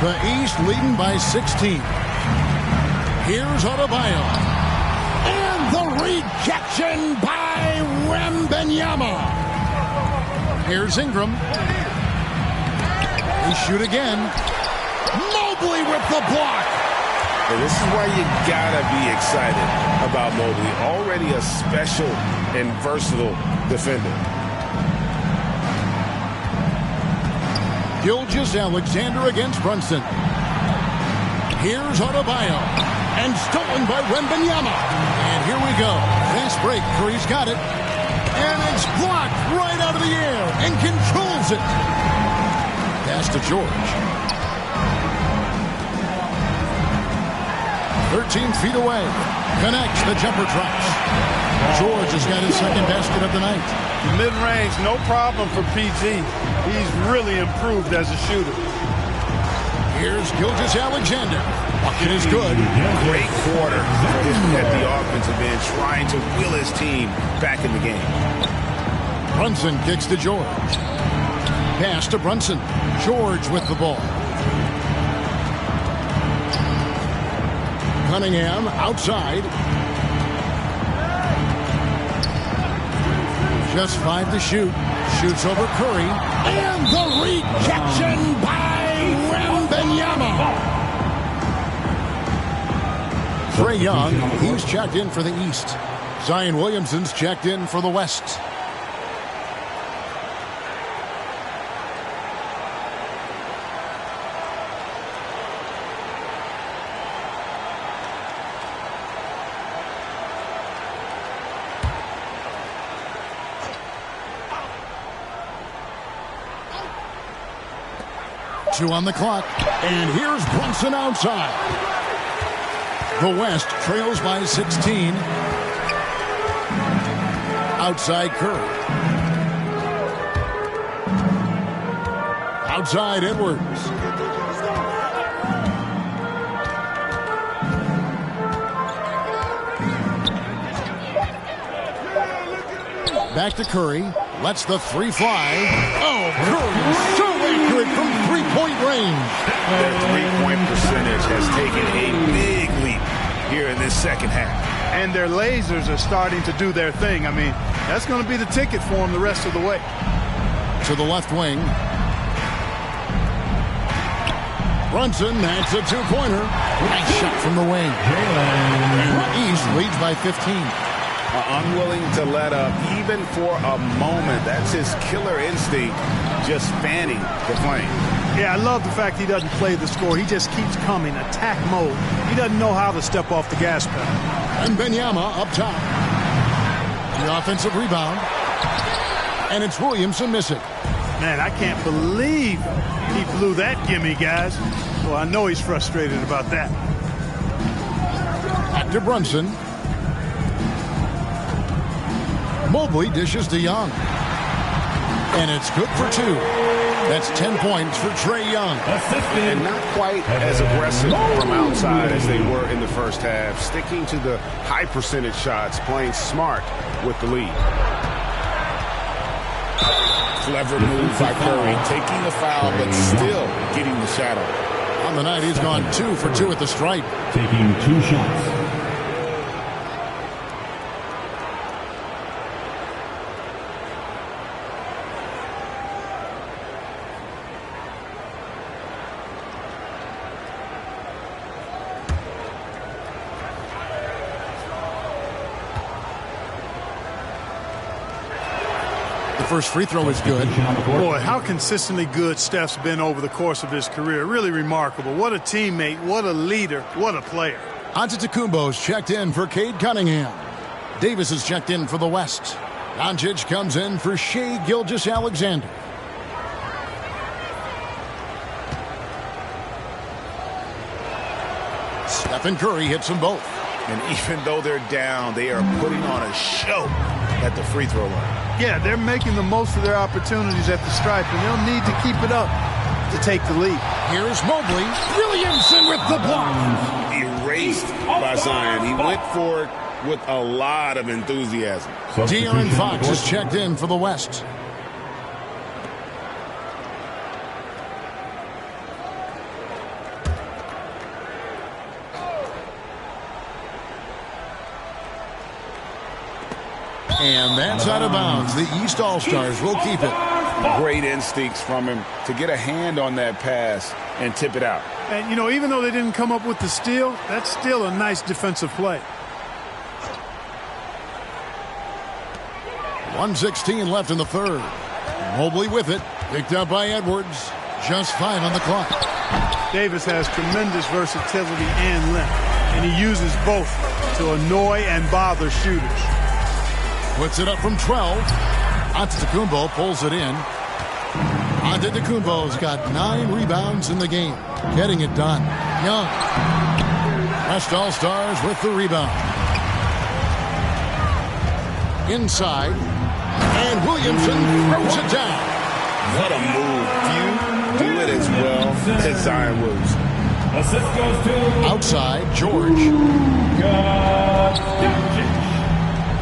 The East leading by 16. Here's Adebayo. And the rejection by Wembanyama. Here's Ingram. They shoot again. Mobley with the block. And this is why you gotta be excited about Mobley. Already a special and versatile defender. Gilgeous-Alexander against Brunson. Here's Adebayo. And stolen by Wembanyama. And here we go. Fast break. Curry's got it. And it's blocked right out of the air. And controls it. Pass to George. 13 feet away. Connects. The jumper drops. George has got his second basket of the night. Mid-range, no problem for PG. He's really improved as a shooter. Here's Gilgeous-Alexander. Bucket is good. Great quarter for him at the offensive end, trying to will his team back in the game. Brunson kicks to George. Pass to Brunson. George with the ball. Cunningham outside. Just 5 to shoot. Shoots over Curry. And the rejection by Wembanyama. Trae Young, he's checked in for the East. Zion Williamson's checked in for the West. Two on the clock. And here's Brunson outside. The West trails by 16. Outside Curry. Outside Edwards. Back to Curry. Lets the three fly. Oh, Curry so accurate from three-point range. Their three-point percentage has taken a big leap here in this second half. And their lasers are starting to do their thing. I mean, that's going to be the ticket for them the rest of the way. To the left wing. Brunson, that's a two-pointer. Nice shot from the wing. And the East leads by 15. Unwilling to let up even for a moment. That's his killer instinct, just fanning the flame. Yeah, I love the fact he doesn't play the score. He just keeps coming, attack mode. He doesn't know how to step off the gas pedal. And Wembanyama up top. The offensive rebound. And it's Williamson missing. Man, I can't believe he blew that gimme, guys. Well, I know he's frustrated about that. Back to Brunson. Mobley dishes to Young. And it's good for 2. That's 10 points for Trae Young. And not quite as aggressive from outside as they were in the first half. Sticking to the high percentage shots, playing smart with the lead. Clever move by Curry, taking the foul, but still getting the shadow. On the night, he's gone 2 for 2 at the stripe. Taking 2 shots. First free throw is good. Boy, how consistently good Steph's been over the course of his career. Really remarkable. What a teammate, what a leader, what a player. Antetokounmpo's checked in for Cade Cunningham. Davis is checked in for the West. Doncic comes in for Shai Gilgeous-Alexander. Stephen Curry hits them both. And even though they're down, they are putting on a show at the free throw line. Yeah, they're making the most of their opportunities at the stripe, and they'll need to keep it up to take the lead. Here's Mobley. Williamson with the block. Erased by Zion. He went for it with a lot of enthusiasm. De'Aaron Fox is checked in for the West. And that's out of bounds. The East All-Stars will keep it. Great instincts from him to get a hand on that pass and tip it out. And, you know, even though they didn't come up with the steal, that's still a nice defensive play. 1:16 left in the third. Mobley with it. Picked up by Edwards. Just 5 on the clock. Davis has tremendous versatility and length, and he uses both to annoy and bother shooters. Puts it up from 12. Antetokounmpo pulls it in. Antetokounmpo's got 9 rebounds in the game. Getting it done. Young. West All-Stars with the rebound. Inside. And Williamson throws it down. What a move. Few do it as well as Zion Williams. Assist goes to outside, George.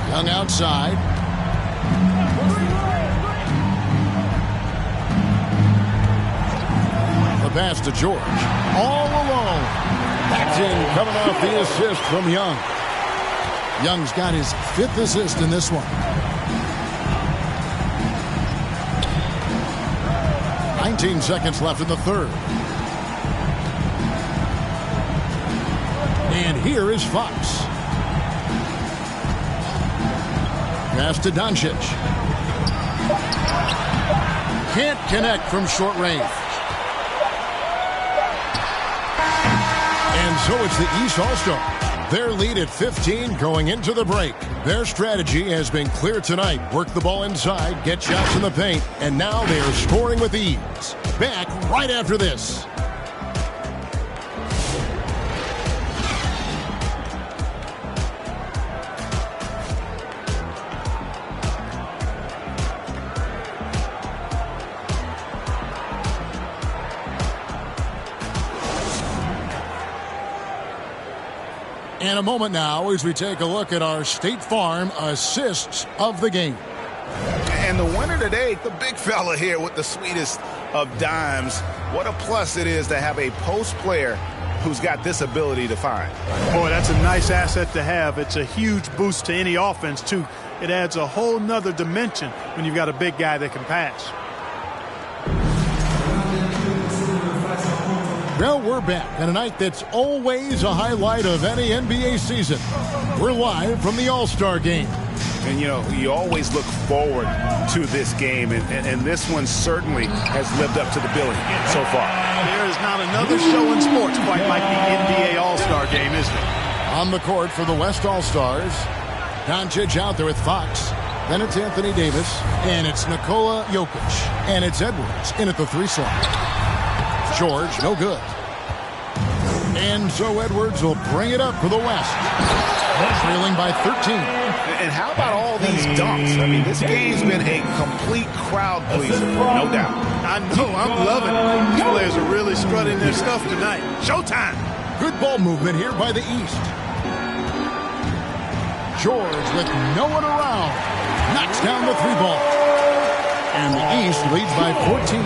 Young outside. The pass to George. All alone. That's in, coming off the assist from Young. Young's got his 5th assist in this one. 19 seconds left in the third. And here is Fox. Pass to Doncic. Can't connect from short range. And so it's the East All-Star. Their lead at 15 going into the break. Their strategy has been clear tonight. Work the ball inside, get shots in the paint, and now they are scoring with ease. Back right after this. In a moment now as we take a look at our State Farm assists of the game. And the winner today, the big fella here with the sweetest of dimes. What a plus it is to have a post player who's got this ability to find. Boy, that's a nice asset to have. It's a huge boost to any offense, too. It adds a whole nother dimension when you've got a big guy that can pass. Well, we're back on a night that's always a highlight of any NBA season. We're live from the All-Star Game. And, you know, you always look forward to this game, and this one certainly has lived up to the billing so far. There is not another show in sports quite like the NBA All-Star Game, is there? On the court for the West All-Stars, Doncic out there with Fox. Then it's Anthony Davis, and it's Nikola Jokic, and it's Edwards in at the 3 slot. George, no good. And so Edwards will bring it up for the West. Trailing by 13. And how about all these dunks? I mean, this game's been a complete crowd pleaser, no doubt. I know, I'm loving it. These players are really strutting their stuff tonight. Showtime. Good ball movement here by the East. George with no one around. Knocks down the three ball. And the East leads by 14.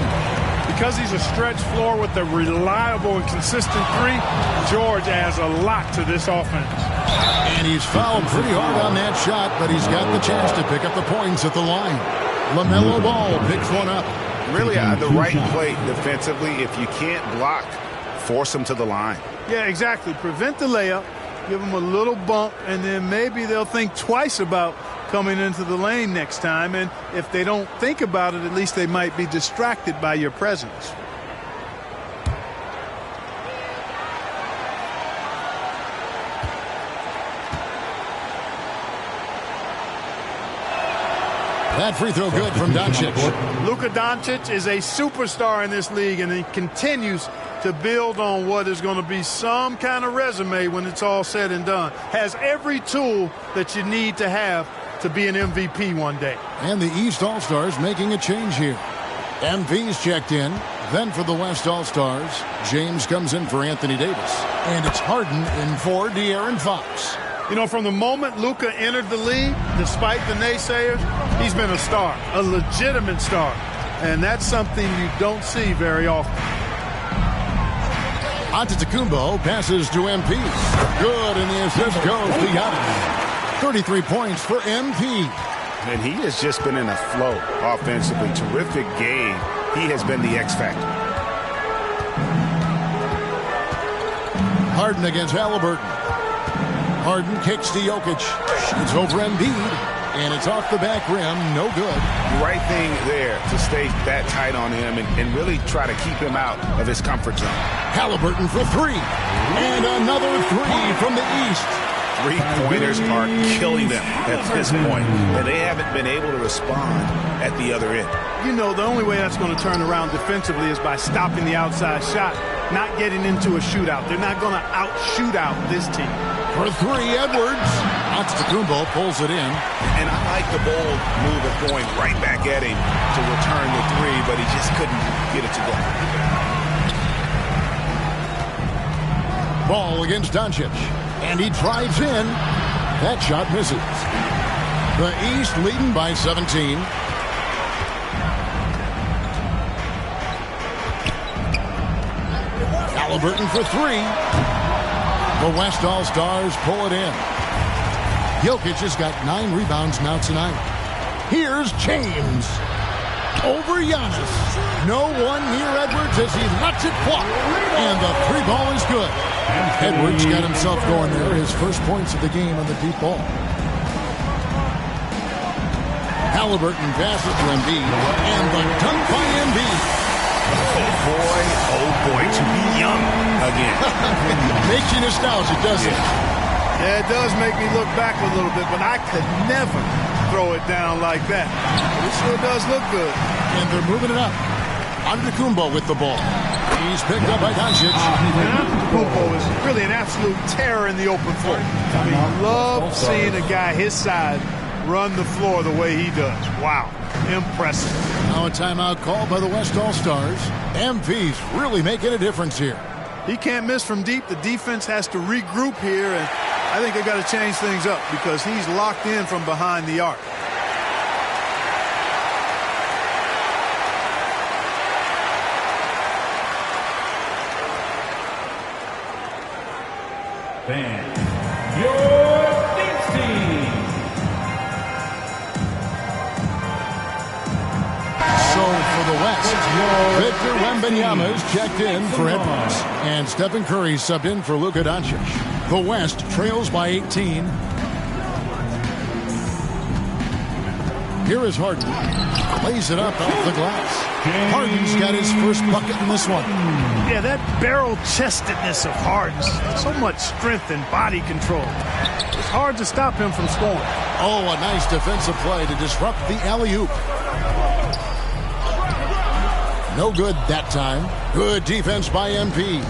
Because he's a stretch floor with a reliable and consistent three, George adds a lot to this offense. And he's fouled pretty hard on that shot, but he's got the chance to pick up the points at the line. LaMelo Ball picks one up. Really the right play defensively. If you can't block, force him to the line. Yeah, exactly. Prevent the layup, give them a little bump, and then maybe they'll think twice about coming into the lane next time. And if they don't think about it, at least they might be distracted by your presence. That free throw good from Doncic. Luka Doncic is a superstar in this league, and he continues to build on what is going to be some kind of resume when it's all said and done. Has every tool that you need to have to be an MVP one day. And the East All-Stars making a change here. MV's checked in. Then for the West All-Stars, James comes in for Anthony Davis. And it's Harden in for De'Aaron Fox. You know, from the moment Luka entered the league, despite the naysayers, he's been a star, a legitimate star. And that's something you don't see very often. Antetokounmpo passes to MP. Good, and the assist goes to Giannis. 33 points for MP. And he has just been in a flow offensively. Terrific game. He has been the X factor. Harden against Halliburton. Harden kicks to Jokic. Shoots over Embiid. And it's off the back rim. No good. The right thing there to stay that tight on him and really try to keep him out of his comfort zone. Halliburton for three. And another three from the East. Three-pointers are killing them at this point, and they haven't been able to respond at the other end. You know, the only way that's going to turn around defensively is by stopping the outside shot, not getting into a shootout. They're not going to out-shoot out this team. For three, Edwards. Antetokounmpo pulls it in. And I like the bold move of going right back at him to return the three, but he just couldn't get it to go. Ball against Doncic. And he drives in. That shot misses. The East leading by 17. Halliburton for three. The West All-Stars pull it in. Jokic has got 9 rebounds now tonight. Here's James. Over Giannis. No one near Edwards as he lets it fly. And the three ball is good. Edwards got himself going there. His first points of the game on the deep ball. Halliburton passes to Embiid. And the dunk by Embiid. Oh boy, to be young again. Makes you nostalgic, doesn't it? Yeah, it does make me look back a little bit, but I could never throw it down like that. But it sure does look good. And they're moving it up. Antetokounmpo with the ball. He's picked up by Doncic. Antetokounmpo is really an absolute terror in the open floor. I mean, love seeing a guy his size run the floor the way he does. Wow, impressive. Now a timeout call by the West All-Stars. MV's really making a difference here. He can't miss from deep. The defense has to regroup here, and I think they've got to change things up because he's locked in from behind the arc. Fans, your Knicks team. So for the West, Victor Wembanyama is checked in for Edwards. And Stephen Curry subbed in for Luka Doncic. The West trails by 18. Here is Harden. Lays it up off the glass. Harden's got his first bucket in this one. Yeah, that barrel-chestedness of Harden. So much strength and body control. It's hard to stop him from scoring. Oh, a nice defensive play to disrupt the alley-oop. No good that time. Good defense by MP.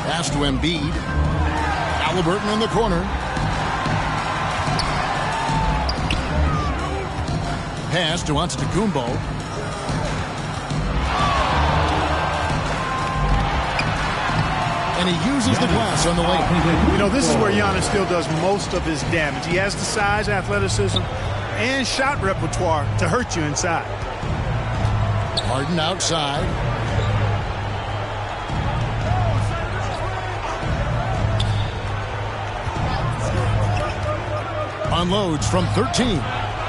Pass to Embiid. Halliburton in the corner. pass to Antetokounmpo. And he uses the glass on the layup. You know, this is where Giannis still does most of his damage. He has the size, athleticism, and shot repertoire to hurt you inside. Harden outside. Unloads from 13.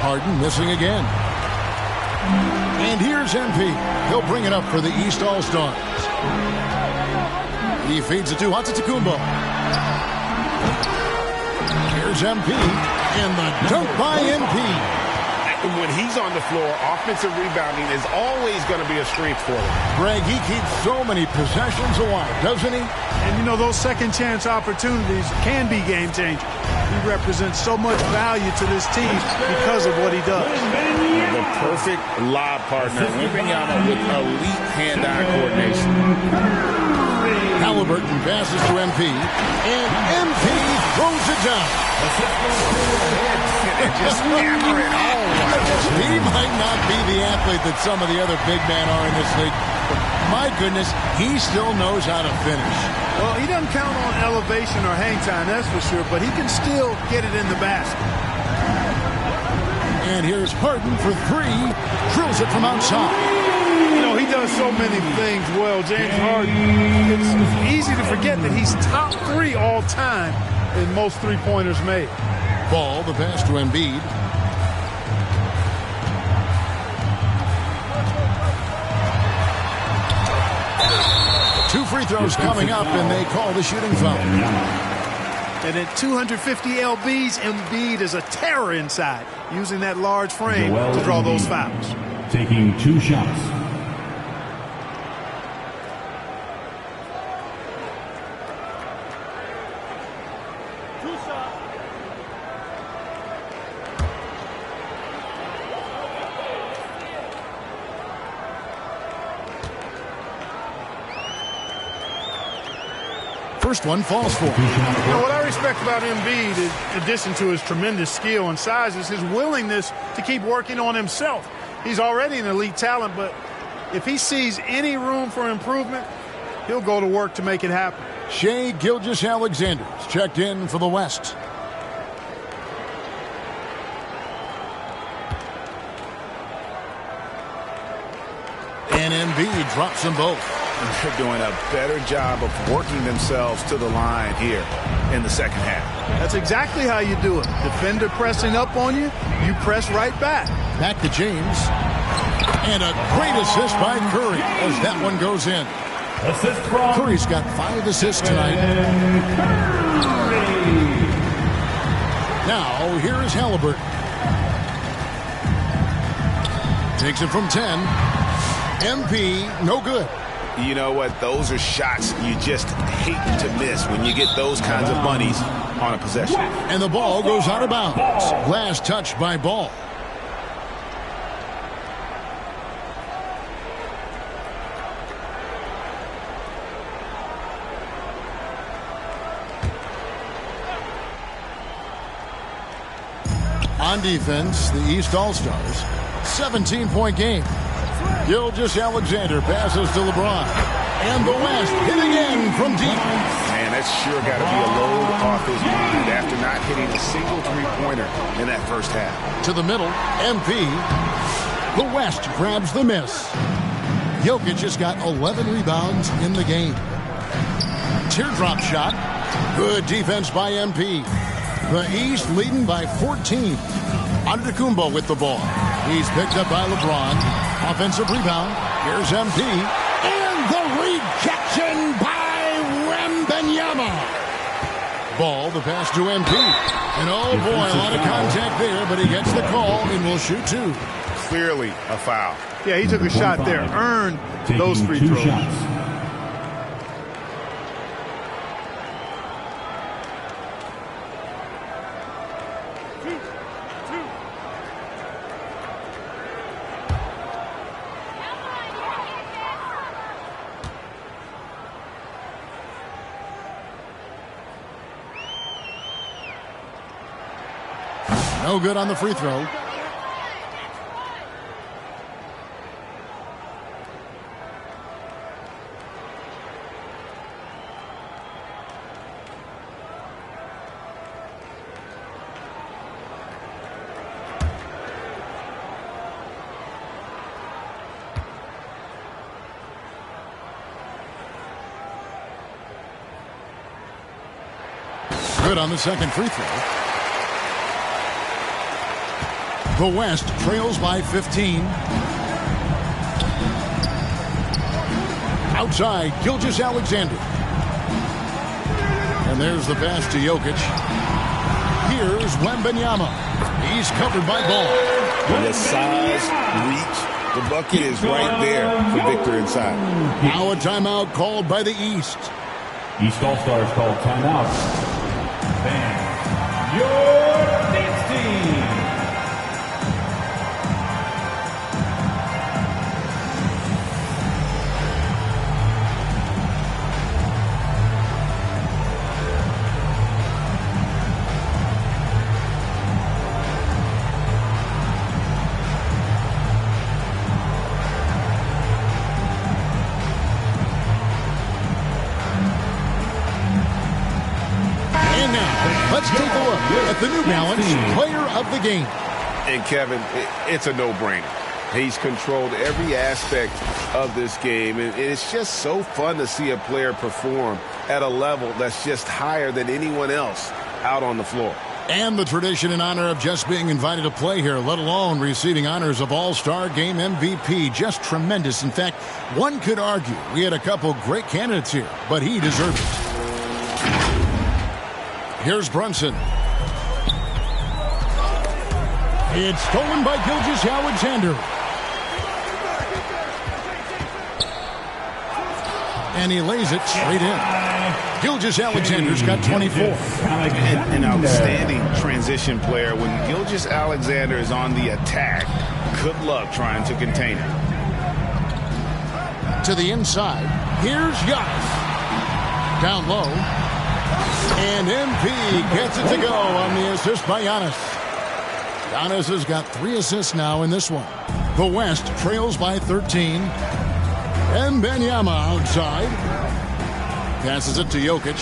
Harden missing again. And here's MP. He'll bring it up for the East All-Stars. He feeds it to Antetokounmpo. Here's MP. And the dunk by MP. When he's on the floor, offensive rebounding is always going to be a strength for him. Greg, he keeps so many possessions alive, doesn't he? And, you know, those second-chance opportunities can be game-changers. He represents so much value to this team because of what he does. The perfect lob partner. Wembanyama with elite hand-eye coordination. Halliburton passes to MP. And MP throws it down. Just hammer it home. He might not be the athlete that some of the other big men are in this league. But my goodness, he still knows how to finish. Well, he doesn't count on elevation or hang time, that's for sure, but he can still get it in the basket. And here's Harden for three. Drills it from outside. You know, he does so many things well, James Harden. It's easy to forget that he's top 3 all time in most three-pointers made. Ball, the pass to Embiid. Two free throws coming up, and they call the shooting foul. And at 250 lbs, Embiid is a terror inside, using that large frame to draw those fouls. Taking 2 shots. First one falls for him. You know, what I respect about Embiid, in addition to his tremendous skill and size, is his willingness to keep working on himself. He's already an elite talent, but if he sees any room for improvement, he'll go to work to make it happen. Shai Gilgeous-Alexander's checked in for the West. And Embiid drops them both. They're doing a better job of working themselves to the line here in the second half. That's exactly how you do it. Defender pressing up on you, you press right back. Back to James. And a great assist by Curry as that one goes in. Assist from Curry's got 5 assists tonight. Now, here is Halliburton. Takes it from 10. MP, no good. You know what? Those are shots you just hate to miss when you get those kinds of bunnies on a possession. And the ball goes out of bounds. Last touch by Ball. On defense, the East All-Stars, 17-point game. Gilgeous-Alexander passes to LeBron. And the West hit again from deep. Man, that's sure got to be a load off his mind after not hitting a single three-pointer in that first half. To the middle, MP. The West grabs the miss. Jokic has got 11 rebounds in the game. Teardrop shot. Good defense by MP. The East leading by 14. Antetokounmpo with the ball. He's picked up by LeBron. Offensive rebound. Here's MP. And the rejection by Wembanyama. Ball, the pass to MP. And oh boy, a lot of contact there, but he gets the call and will shoot 2. Clearly a foul. Yeah, he took a shot there. Earned those free throws. Shots. No good on the free throw. Good on the second free throw. The West trails by 15. Outside, Gilgeous-Alexander. And there's the pass to Jokic. Here's Wembanyama. He's covered by Ball. The size, reach, the bucket is right there for Victor inside. Now a timeout called by the East. East All-Stars called timeout. Ban your next team. Let's take a look at the New Balance player of the game. And Kevin, it's a no-brainer. He's controlled every aspect of this game, and it's just so fun to see a player perform at a level that's just higher than anyone else out on the floor. And the tradition and honor of just being invited to play here, let alone receiving honors of All-Star Game MVP. Just tremendous. In fact, one could argue we had a couple great candidates here, but he deserves it. Here's Brunson. It's stolen by Gilgeous-Alexander. And he lays it straight in. Gilgeous-Alexander's got 24. An outstanding transition player. When Gilgeous-Alexander is on the attack, good luck trying to contain him. To the inside. Here's Giannis. Down low. And MP gets it to go on the assist by Giannis. Giannis has got 3 assists now in this one. The West trails by 13. And Wembanyama outside. Passes it to Jokic.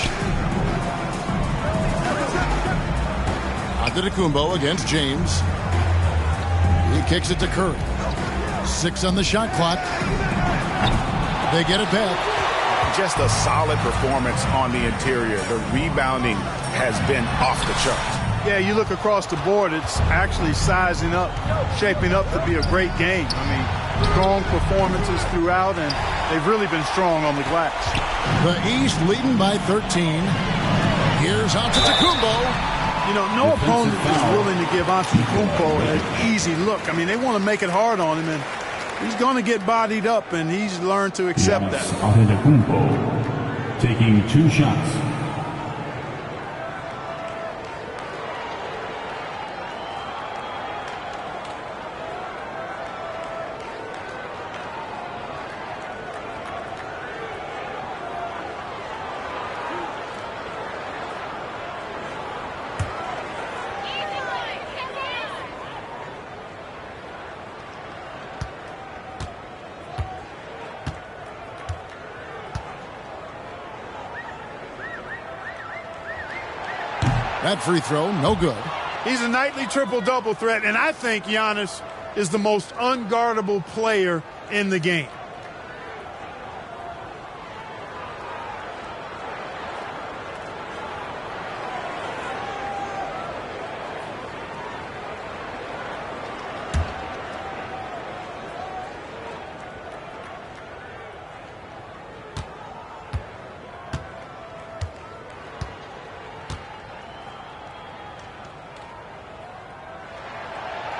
Antetokounmpo against James. He kicks it to Curry. 6 on the shot clock. They get it back. Just a solid performance on the interior. The rebounding has been off the charts. Yeah, you look across the board, it's actually sizing up, shaping up to be a great game. I mean, strong performances throughout, and they've really been strong on the glass. The East leading by 13. Here's Antetokounmpo. You know, no opponent is willing to give Antetokounmpo an easy look. I mean, they want to make it hard on him, and he's going to get bodied up, and he's learned to accept that. Antetokounmpo taking 2 shots. That free throw, no good. He's a nightly triple-double threat, and I think Giannis is the most unguardable player in the game.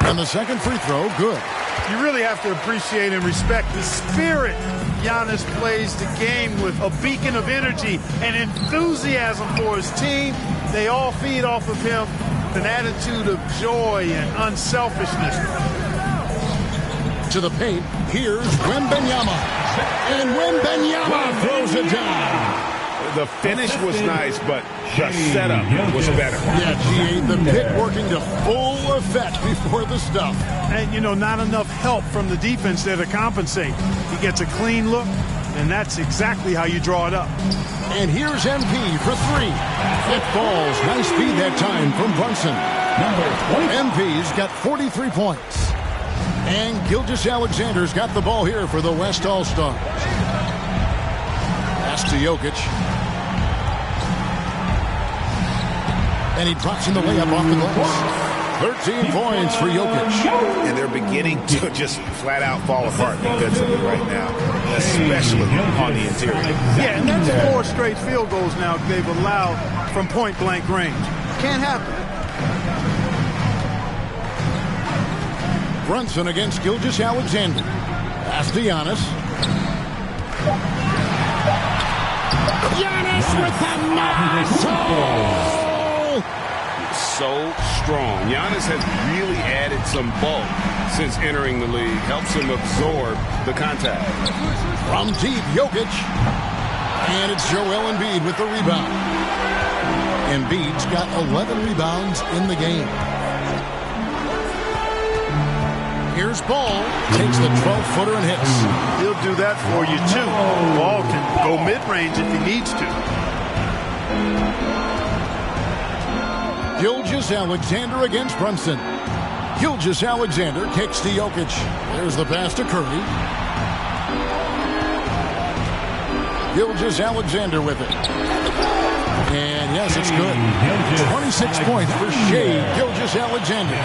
And the second free throw, good. You really have to appreciate and respect the spirit Giannis plays the game with, a beacon of energy and enthusiasm for his team. They all feed off of him, an attitude of joy and unselfishness. To the paint, here's Wembanyama. And Wembanyama throws it down. The finish was nice, but the setup was better. Yeah, G.A., the pick working to full effect before the stuff. And, you know, not enough help from the defense there to compensate. He gets a clean look, and that's exactly how you draw it up. And here's MP for 3. It falls. Nice feed that time from Brunson. MP's got 43 points. And Gilgeous-Alexander's got the ball here for the West All-Stars. Pass to Jokic. And he drops in the layup off the glass. 13 points for Jokic. And they're beginning to just flat out fall apart defensively right now, especially on the interior. Yeah, and that's 4 straight field goals now they've allowed from point-blank range. Can't happen. Brunson against Gilgeous-Alexander. Pass to Giannis. Giannis with a nice so strong. Giannis has really added some bulk since entering the league. Helps him absorb the contact. From deep, Jokic. And it's Joel Embiid with the rebound. Embiid's got 11 rebounds in the game. Here's Ball. Takes the 12-footer and hits. He'll do that for you, too. Ball can go mid-range if he needs to. Gilgeous-Alexander against Brunson. Gilgeous-Alexander kicks to Jokic. There's the pass to Curry. Gilgeous-Alexander with it. And yes, it's good. 26 points for Shea Gilgeous-Alexander.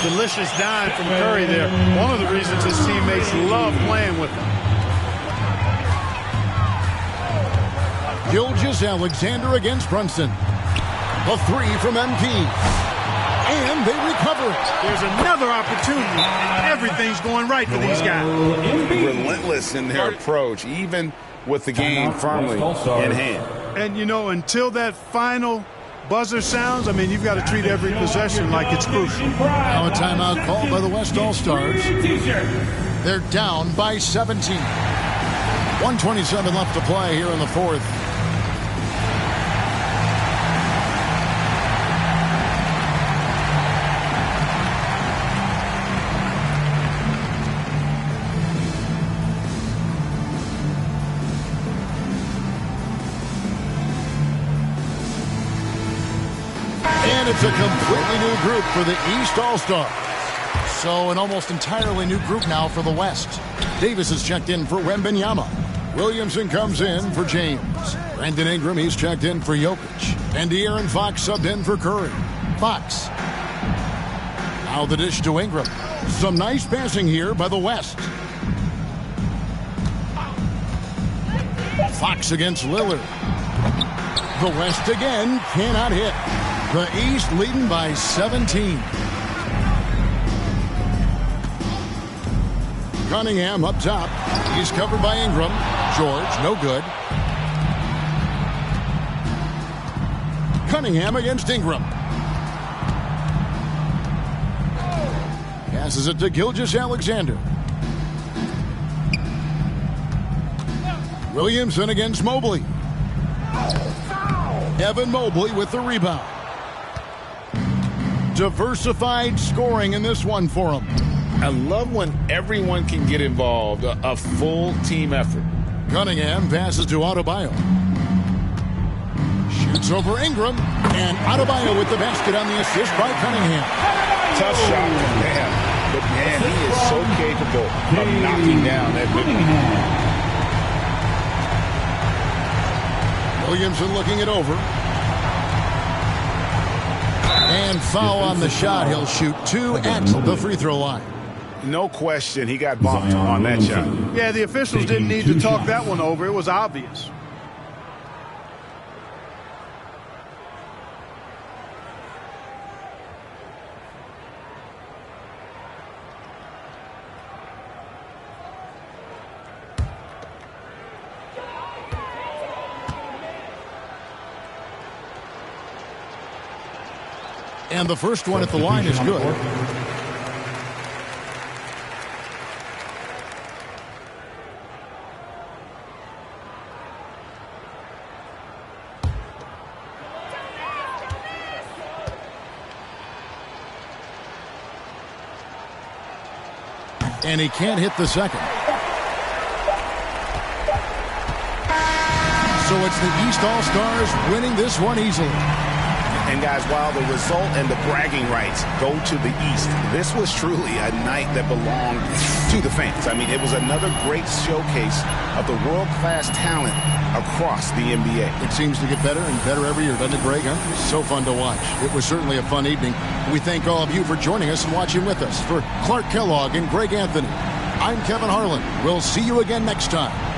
Delicious dime from Curry there. One of the reasons his teammates love playing with him. Gilgeous-Alexander against Brunson. The 3 from MP. And they recover it. There's another opportunity. Everything's going right for these guys. Relentless in their approach, even with the game firmly in hand. And, you know, until that final buzzer sounds, I mean, you've got to treat every possession like it's crucial. Now a timeout called by the West All-Stars. They're down by 17. 1:27 left to play here in the fourth. And it's a completely new group for the East All-Stars. So an almost entirely new group now for the West. Davis is checked in for Wembanyama. Williamson comes in for James. Brandon Ingram, he's checked in for Jokic. And De'Aaron Fox subbed in for Curry. Fox. Now the dish to Ingram. Some nice passing here by the West. Fox against Lillard. The West again cannot hit. The East leading by 17. Cunningham up top. He's covered by Ingram. George, no good. Cunningham against Ingram. Passes it to Gilgeous-Alexander. Williamson against Mobley. Evan Mobley with the rebound. Diversified scoring in this one for him. I love when everyone can get involved, a full team effort. Cunningham passes to Adebayo. Shoots over Ingram, and Adebayo with the basket on the assist by Cunningham. Tough shot from Bam, but man, he is so capable of knocking down that mid-range. Williamson looking it over. And foul on the shot. He'll shoot 2 at the free throw line. No question, he got bumped on that shot. Yeah, the officials didn't need to talk that one over. It was obvious. And the first one at the line is good. And he can't hit the second. So it's the East All-Stars winning this one easily. And guys, while the result and the bragging rights go to the East, this was truly a night that belonged to the fans. I mean, it was another great showcase of the world-class talent across the NBA. It seems to get better and better every year, doesn't it, Greg? Huh? So fun to watch. It was certainly a fun evening. We thank all of you for joining us and watching with us. For Clark Kellogg and Greg Anthony, I'm Kevin Harlan. We'll see you again next time.